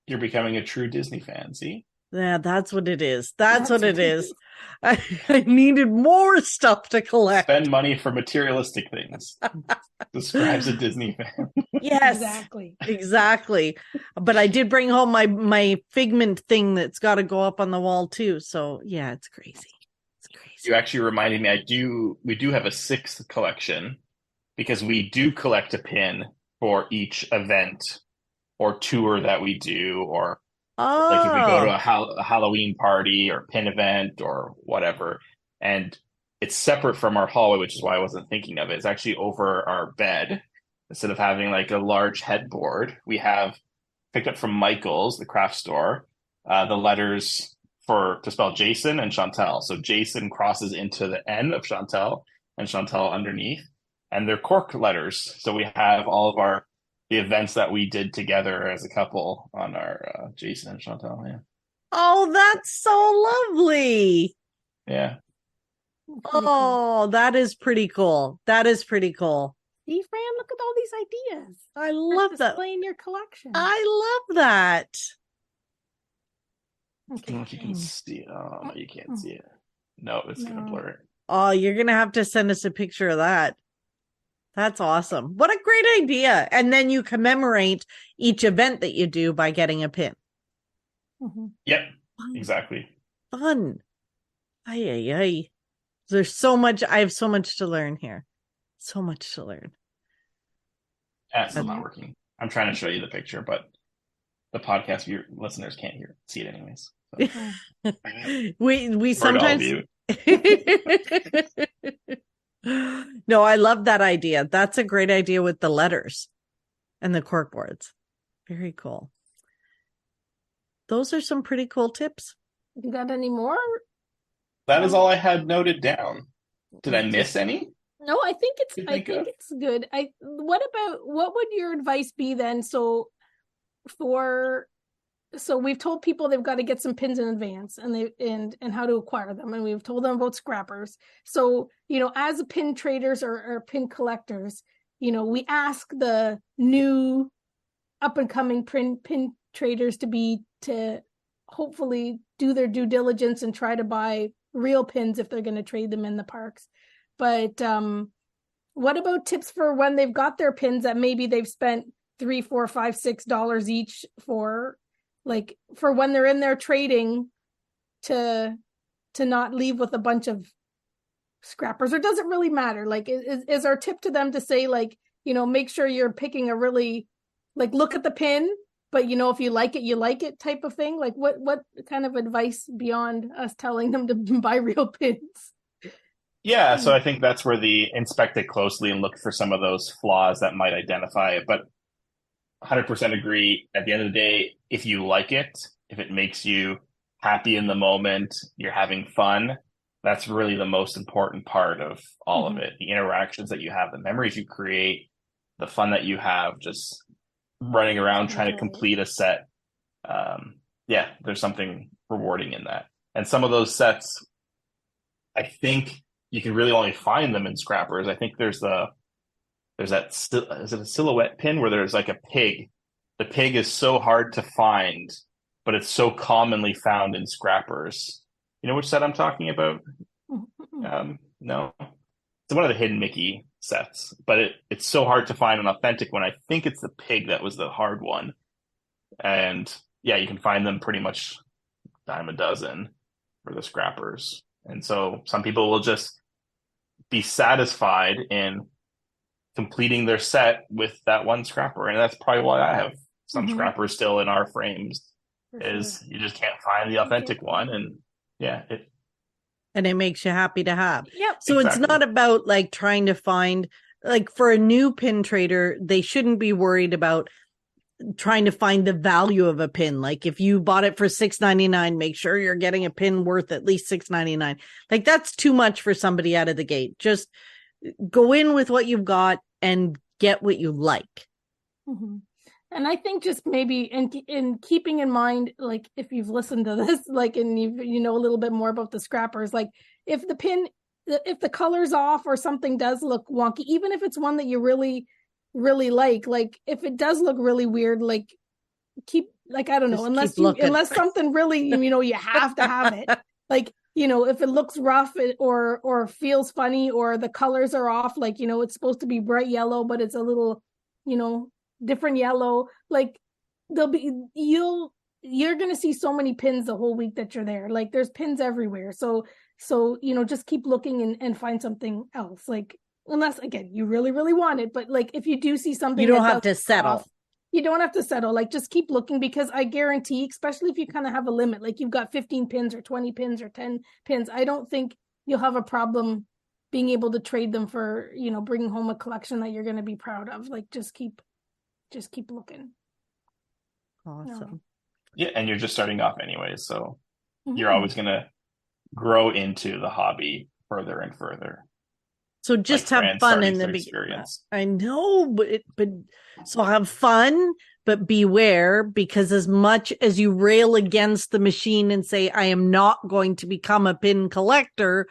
You're becoming a true Disney fan. See? Yeah, that's what it is. That's what it is. I needed more stuff to collect. Spend money for materialistic things. Describes a Disney fan. Yes, exactly. But I did bring home my Figment thing that's got to go up on the wall too. So yeah, it's crazy. It's crazy. You actually reminded me. We do have a 6th collection because we do collect a pin for each event or tour that we do, or like if we go to a Halloween party or pin event or whatever, and it's separate from our hallway, which is why I wasn't thinking of it. It's actually over our bed. Instead of having like a large headboard, we have picked up from Michael's, the craft store, the letters to spell Jason and Chantele. So Jason crosses into the N of Chantele and Chantele underneath, and they're cork letters. So we have all of the events that we did together as a couple on our Jason and Chantele. Yeah. Oh, that's so lovely. Yeah. Oh, that is pretty cool. That is pretty cool. See, Fran, look at all these ideas. I love that. Displaying your collection. I love that. Okay. You can see. Oh, no, you can't see it. No, it's gonna blur it. Oh, you're gonna have to send us a picture of that. That's awesome. What a great idea. And then you commemorate each event that you do by getting a pin. Mm-hmm. Yep, exactly. Fun. Ay. There's so much. I have so much to learn here. So much to learn. That's still not working. I'm trying to show you the picture, but the podcast your listeners can't see it anyways. So. we sometimes. No, I love that idea. That's a great idea with the letters and the cork boards. Very cool. Those are some pretty cool tips. You got any more? That is all I had noted down. Did I miss any? No, I think it's good. What would your advice be then? So we've told people they've got to get some pins in advance and how to acquire them, and we've told them about scrappers. So, as a pin traders or pin collectors, we ask the new up and coming pin traders to hopefully do their due diligence and try to buy real pins if they're going to trade them in the parks. But what about tips for when they've got their pins that maybe they've spent $3, $4, $5, $6 each for when they're in there trading to not leave with a bunch of scrappers? Or does it really matter? Like, is our tip to them to say, like, make sure you're picking a really, like, look at the pin, but if you like it type of thing? Like, what kind of advice beyond us telling them to buy real pins? Yeah, so I think that's where the inspect it closely and look for some of those flaws that might identify it. But 100% agree. At the end of the day, if you like it, if it makes you happy in the moment, you're having fun, that's really the most important part of all of it. The interactions that you have, the memories you create, the fun that you have, just running around trying to complete a set. Yeah, there's something rewarding in that. And some of those sets, I think you can really only find them in scrappers. I think there's that is it a silhouette pin where there's like a pig. The pig is so hard to find, but it's so commonly found in scrappers. You know which set I'm talking about? No, it's one of the hidden Mickey sets, but it's so hard to find an authentic one. I think it's the pig that was the hard one, and yeah, you can find them pretty much dime a dozen for the scrappers. And so some people will just be satisfied in completing their set with that one scrapper. And that's probably why I have some scrappers still in our frames, is you just can't find the authentic one. And yeah, and it makes you happy to have. Yep. So It's not about like trying to find, like for a new pin trader, they shouldn't be worried about trying to find the value of a pin. Like if you bought it for $6.99, make sure you're getting a pin worth at least $6.99. Like that's too much for somebody out of the gate. Just go in with what you've got and get what you like. And I think just maybe in keeping in mind, like if you've listened to this, like, and you know a little bit more about the scrappers, like if the color's off or something does look wonky, even if it's one that you really, really like if it does look really weird, like keep, like, I don't know, unless something really, you have to have it. Like, if it looks rough or feels funny or the colors are off, like, it's supposed to be bright yellow, but it's a little, different yellow, like you're going to see so many pins the whole week that you're there. Like there's pins everywhere. So, just keep looking and find something else. Like, unless again, you really, really want it, but like, if you do see something, you don't have to settle. You don't have to settle. Like, just keep looking, because I guarantee, especially if you kind of have a limit, like you've got 15 pins or 20 pins or 10 pins, I don't think you'll have a problem being able to trade them for, bringing home a collection that you're going to be proud of. Like, just keep looking. Awesome. Yeah, and you're just starting off anyways, so you're always going to grow into the hobby further and further. So just have fun in the beginning. I know, but so have fun, but beware, because as much as you rail against the machine and say, I am not going to become a pin collector,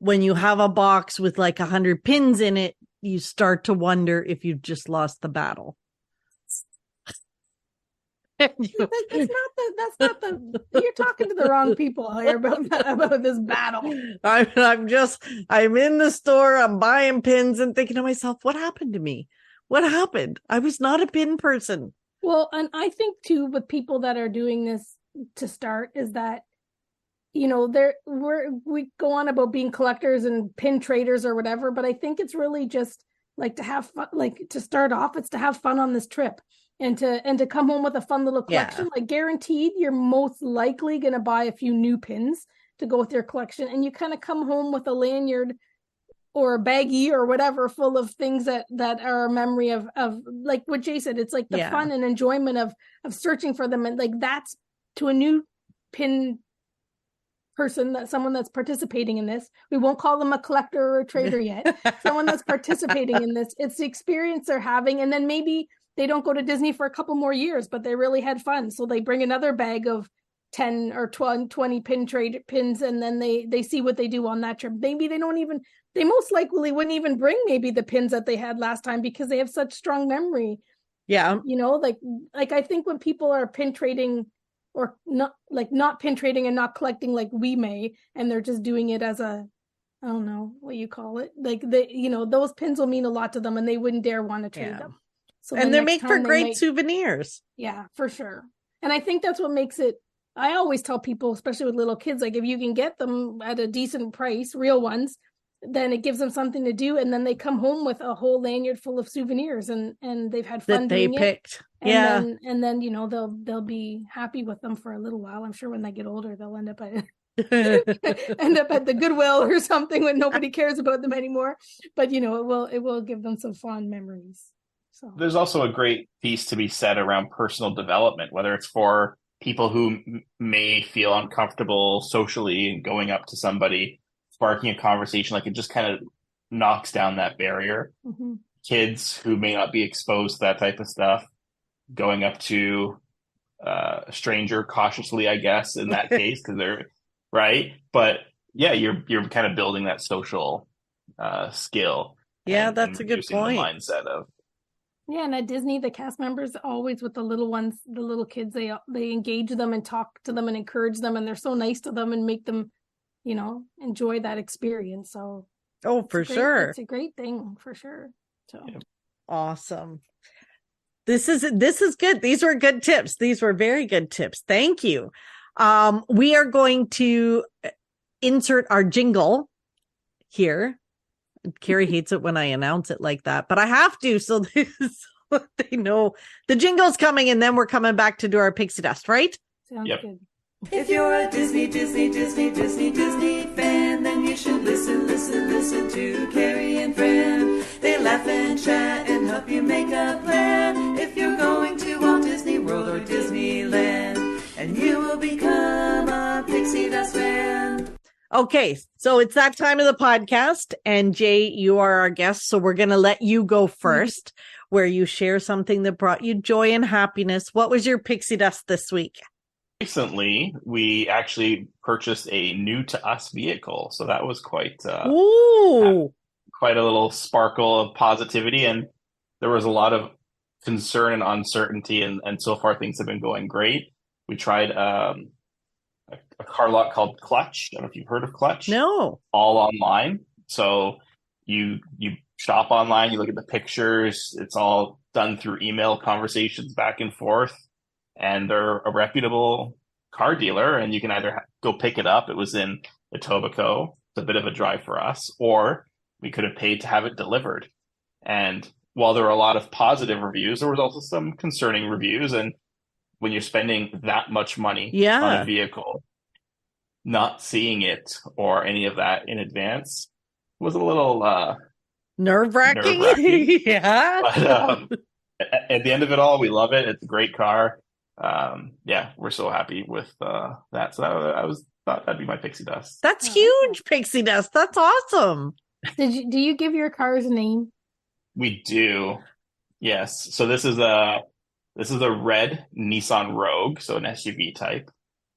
when you have a box with like 100 pins in it, you start to wonder if you've just lost the battle. That's not the you're talking to the wrong people here about this battle. I'm in the store, I'm buying pins and thinking to myself, what happened to me? What happened? I was not a pin person. Well, and I think too, with people that are doing this to start, is that, we go on about being collectors and pin traders or whatever, but I think it's really just like to have fun, like to start off, it's to have fun on this trip. And to come home with a fun little collection. Like, guaranteed, you're most likely going to buy a few new pins to go with your collection. And you kind of come home with a lanyard or a baggie or whatever full of things that are a memory of like what Jay said. It's like the fun and enjoyment of searching for them. And like, that's to a new pin person, that someone that's participating in this. We won't call them a collector or a trader yet. Someone that's participating in this. It's the experience they're having. And then maybe they don't go to Disney for a couple more years, but they really had fun. So they bring another bag of 10 or 20 pins, and then they see what they do on that trip. Maybe they most likely wouldn't even bring maybe the pins that they had last time, because they have such strong memory. Yeah. Like I think when people are pin trading, or not pin trading and not collecting like we may, and they're just doing it as a, I don't know what you call it. Like those pins will mean a lot to them, and they wouldn't dare want to trade them. So and they're made for great souvenirs. Yeah, for sure. And I think that's what makes it, I always tell people, especially with little kids, like if you can get them at a decent price, real ones, then it gives them something to do. And then they come home with a whole lanyard full of souvenirs, and they've had fun that they doing picked. And then they'll be happy with them for a little while. I'm sure when they get older, they'll end up end up at the Goodwill or something when nobody cares about them anymore. But it will give them some fond memories. So There's also a great piece to be said around personal development, whether it's for people who may feel uncomfortable socially and going up to somebody, sparking a conversation, like it just kind of knocks down that barrier. mm-hmm. Kids who may not be exposed to that type of stuff, going up to a stranger cautiously, I guess, in that case, because they're right. But yeah, you're kind of building that social skill. Yeah, that's a good point. The mindset of and at Disney, the cast members always with the little ones, the little kids, they engage them and talk to them and encourage them, and they're so nice to them and make them, enjoy that experience. So for sure, it's a great thing for sure. So awesome. This is good. These were good tips. These were very good tips. Thank you. We are going to insert our jingle here. Carrie hates it when I announce it like that, but I have to, so they know the jingle's coming, and then we're coming back to do our pixie dust, right? Sounds good. If you're a Disney fan, then you should listen to Carrie and Fran. They laugh and chat and help you make a plan. If you're going to Walt Disney World or Disneyland, and you will become a Pixie Dust fan. Okay, so it's that time of the podcast, and Jay, you are our guest, so we're going to let you go first, where you share something that brought you joy and happiness. What was your pixie dust this week? Recently, we actually purchased a new to us vehicle, so that was quite a little sparkle of positivity, and there was a lot of concern and uncertainty, and so far things have been going great. We tried a car lot called Clutch. I don't know if you've heard of Clutch. No. All online. So you shop online, you look at the pictures, it's all done through email conversations back and forth, and they're a reputable car dealer, and you can either go pick it up. It was in Etobicoke. It's a bit of a drive for us, or we could have paid to have it delivered. And while there were a lot of positive reviews, there was also some concerning reviews. And when you're spending that much money on a vehicle, not seeing it or any of that in advance was a little nerve-wracking. Yeah. But at the end of it all, we love it. It's a great car. We're so happy with that. So I thought that'd be my pixie dust. That's huge pixie dust. That's awesome. Do you give your cars a name? We do. Yes. So this is a red Nissan Rogue, so an SUV type.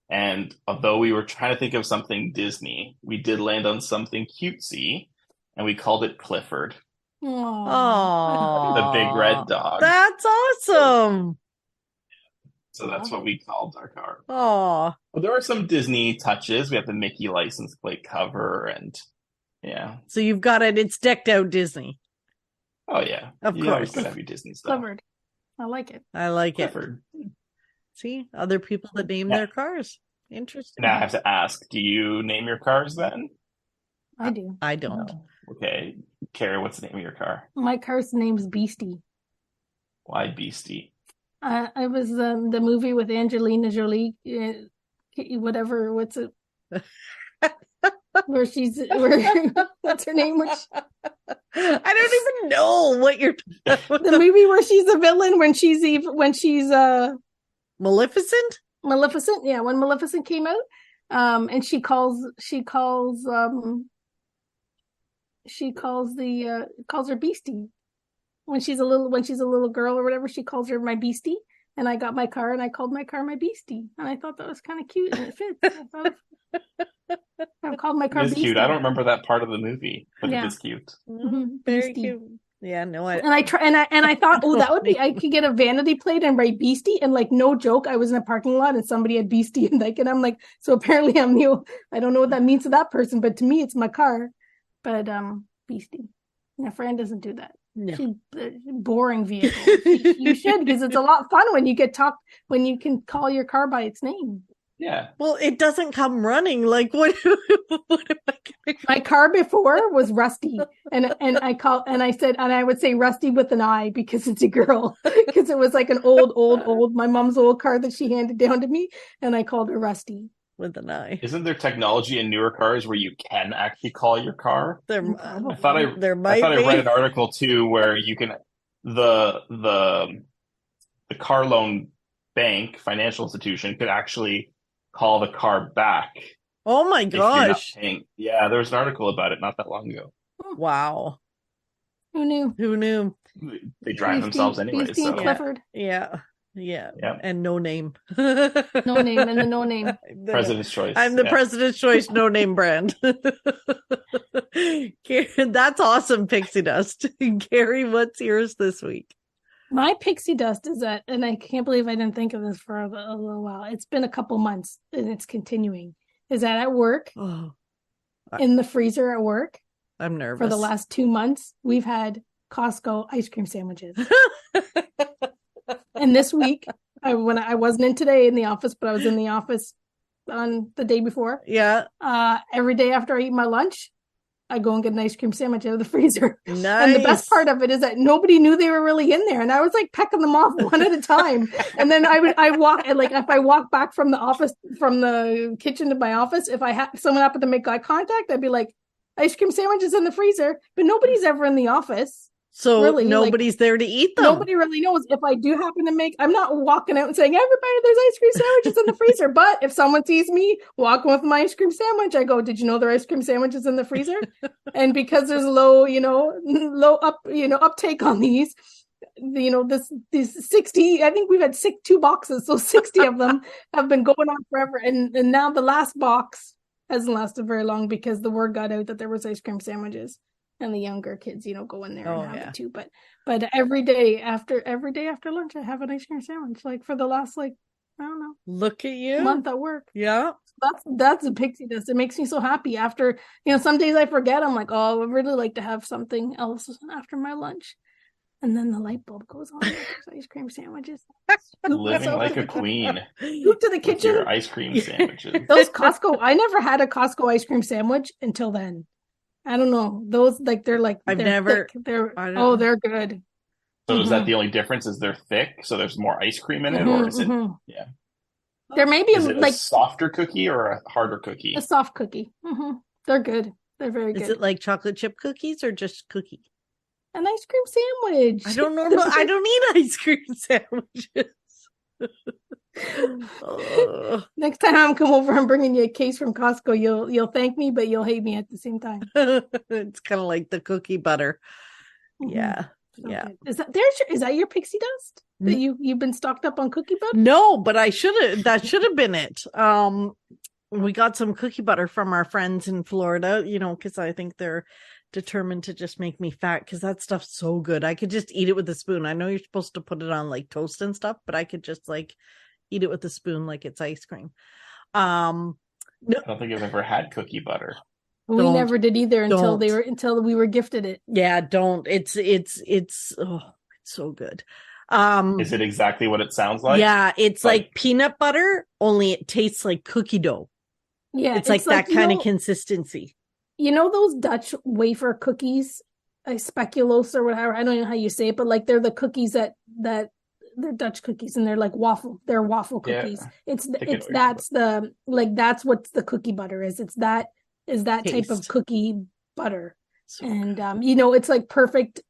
And although we were trying to think of something Disney, we did land on something cutesy, and we called it Clifford. Aww. The big red dog. That's awesome. So that's what we called our car. Oh. Well, there are some Disney touches. We have the Mickey license plate cover, and yeah. So you've got it. It's decked out Disney. Oh yeah, of course. Always gotta have your Disney stuff. Clifford. I like it. Clifford. See, other people that name their cars. Interesting. Now I have to ask: do you name your cars then? I do. I don't. Okay, Carrie, what's the name of your car? My car's name's Beastie. Why Beastie? It was the movie with Angelina Jolie, whatever. What's it? What's her name? I don't even know what you're. The movie where she's a villain when she's Maleficent. Maleficent, yeah. When Maleficent came out, and she calls her Beastie. When she's a little girl or whatever, she calls her my Beastie. And I got my car and I called my car my Beastie. And I thought that was kind of cute and it fits. I've called my car Beastie. It's cute. I don't remember that part of the movie, but yeah. It is cute. Mm-hmm. Very cute. Yeah, no. And I thought, that would be, I could get a vanity plate and write Beastie. And like, no joke, I was in a parking lot and somebody had Beastie and I'm like, so apparently I'm new. I don't know what that means to that person, but to me, it's my car. But Beastie. My friend doesn't do that. No. Boring vehicle. You should, because it's a lot fun when you when you can call your car by its name. Yeah. Well, it doesn't come running. Like what am I getting? My car before was Rusty, and I would say Rusty with an I because it's a girl, because it was like an old my mom's old car that she handed down to me, and I called her Rusty. with an I. Isn't there technology in newer cars where you can actually call your car? There, I thought I there I might thought I read an be. article too where you can the car loan bank financial institution could actually call the car back Oh my if you're not gosh. paying. Yeah, there was an article about it not that long ago. Wow. Who knew? Who knew? They drive themselves anyway, Beastie and so Clifford. Yeah. Yeah. yeah. And no name. No name and the no name. President's choice. I'm the yeah. President's Choice no name brand. That's awesome, Pixie Dust. Carrie, what's yours this week? My pixie dust is that, and I can't believe I didn't think of this for a little while. It's been a couple months and it's continuing. Is that at work, Oh, in the freezer at work, I'm nervous. for the last 2 months, we've had Costco ice cream sandwiches. And this week, I wasn't in today in the office, but I was in the office on the day before. Yeah. Every day after I eat my lunch, I go and get an ice cream sandwich out of the freezer. Nice. And the best part of it is that nobody knew they were really in there. And I was like pecking them off one at a time. And then I walk, and like if I walk back from the office, from the kitchen to my office, if someone happened to make eye contact, I'd be like, ice cream sandwiches in the freezer, but nobody's ever in the office. So really, nobody's there to eat them. Nobody really knows. If I do happen to I'm not walking out and saying, everybody, there's ice cream sandwiches in the freezer. But if someone sees me walking with my ice cream sandwich, I go, did you know there are ice cream sandwiches in the freezer? And because there's low uptake on these, these 60, I think we've had 2 boxes. So 60 of them have been going on forever. And now the last box hasn't lasted very long because the word got out that there was ice cream sandwiches. And the younger kids, go in there and have it too. But every day after lunch, I have an ice cream sandwich. Like for the last, I don't know. Look at you. Month at work. Yeah. That's a pixie dust. It makes me so happy. After, some days I forget. I'm like, oh, I would really like to have something else after my lunch. And then the light bulb goes on. There's ice cream sandwiches. Living like a queen. Scoop to the kitchen. With your ice cream sandwiches. Those Costco. I never had a Costco ice cream sandwich until then. I don't know. Those they're never. Thick. They're good. So is that the only difference? Is they're thick, so there's more ice cream in it, or is it? Yeah. There may be is it a softer cookie or a harder cookie? A soft cookie. They're good. They're very good. Is it like chocolate chip cookies or just cookie? An ice cream sandwich. I don't know. I don't eat ice cream sandwiches. Next time I'm come over, I'm bringing you a case from Costco. You'll thank me, but you'll hate me at the same time. It's kind of like the cookie butter. Yeah. So yeah. Good. Is that your pixie dust? That you've been stocked up on cookie butter? No, but that should have been it. We got some cookie butter from our friends in Florida, because I think they're determined to just make me fat, because that stuff's so good. I could just eat it with a spoon. I know you're supposed to put it on like toast and stuff, but I could just eat it with a spoon like it's ice cream. No, I don't think I've ever had cookie butter. We never did either until we were gifted it. Yeah, don't. It's so good. Is it exactly what it sounds like? Yeah, it's like peanut butter, only it tastes like cookie dough. Yeah, it's like that kind of consistency. Those Dutch wafer cookies, speculoos or whatever. I don't know how you say it, but they're the cookies that they're Dutch cookies, and they're like waffle. They're waffle cookies. Yeah. That's what the cookie butter is. It's that type of cookie butter, so and it's like perfect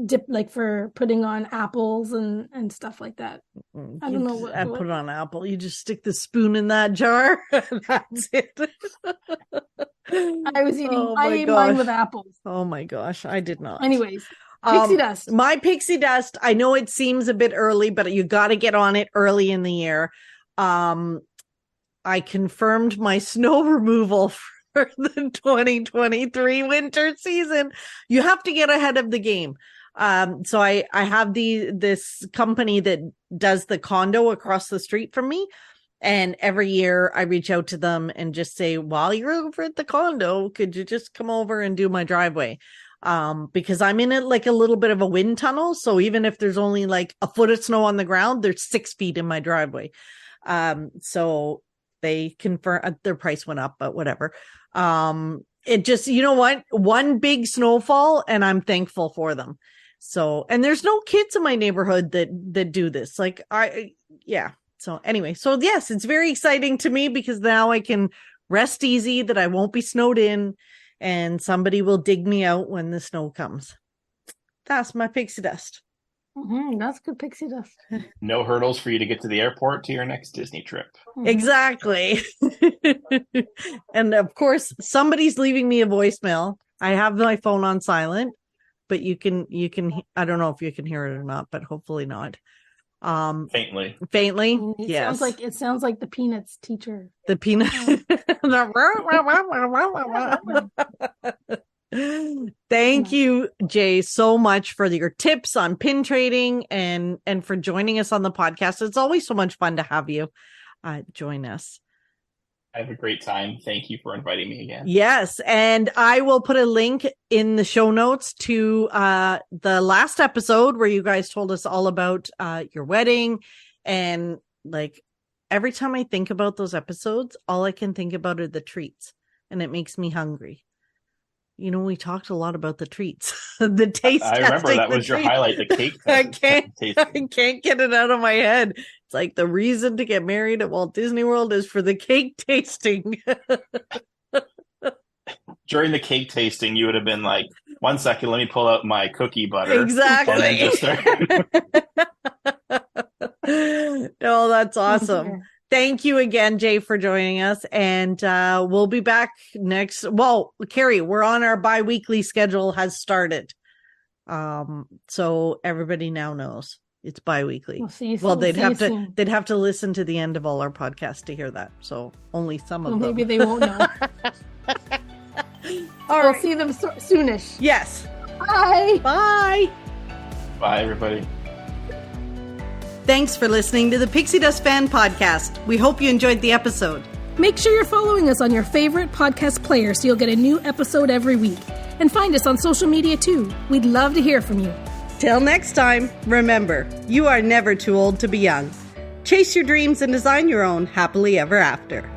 dip, for putting on apples and stuff like that. I don't know what put on apple. You just stick the spoon in that jar. That's it. I was eating. I ate mine with apples. Oh my gosh, I did not. Anyways. Pixie dust. My pixie dust. I know it seems a bit early, but you got to get on it early in the year. I confirmed my snow removal for the 2023 winter season. You have to get ahead of the game. So I have this company that does the condo across the street from me. And every year I reach out to them and just say, while you're over at the condo, could you just come over and do my driveway? Because I'm in it like a little bit of a wind tunnel. So even if there's only like a foot of snow on the ground, there's 6 feet in my driveway. So they confirm their price went up, but whatever. It just, one big snowfall and I'm thankful for them. So, and there's no kids in my neighborhood that do this. So anyway, so yes, it's very exciting to me because now I can rest easy that I won't be snowed in and somebody will dig me out when the snow comes. That's my pixie dust. That's good pixie dust. No hurdles for you to get to the airport to your next Disney trip. Exactly. And of course, somebody's leaving me a voicemail. I have my phone on silent, but you can, I don't know if you can hear it or not, but hopefully not. Faintly. Yes. It sounds like the Peanuts teacher. The peanut. Thank you, Jay, so much for your tips on pin trading and for joining us on the podcast. It's always so much fun to have you join us. I have a great time. Thank you for inviting me again. Yes, and I will put a link in the show notes to the last episode where you guys told us all about your wedding. And like every time I think about those episodes, all I can think about are the treats, and it makes me hungry. You know, we talked a lot about the treats, the taste. I remember that was your highlight, the cake. I can't get it out of my head. It's like the reason to get married at Walt Disney World is for the cake tasting. During the cake tasting, you would have been like, 1 second, let me pull out my cookie butter. Exactly. No, that's awesome. Thank you again, Jay, for joining us. And we'll be back next. Well, Carrie, we're on our bi-weekly schedule has started. So everybody now knows it's bi-weekly. We'll see you well, soon. they'd have to listen to the end of all our podcasts to hear that. So only some of them. Maybe they won't know. All we'll right. see them soonish. Yes. Bye. Bye. Bye, everybody. Thanks for listening to the Pixie Dust Fan Podcast. We hope you enjoyed the episode. Make sure you're following us on your favorite podcast player so you'll get a new episode every week. And find us on social media too. We'd love to hear from you. Till next time, remember, you are never too old to be young. Chase your dreams and design your own happily ever after.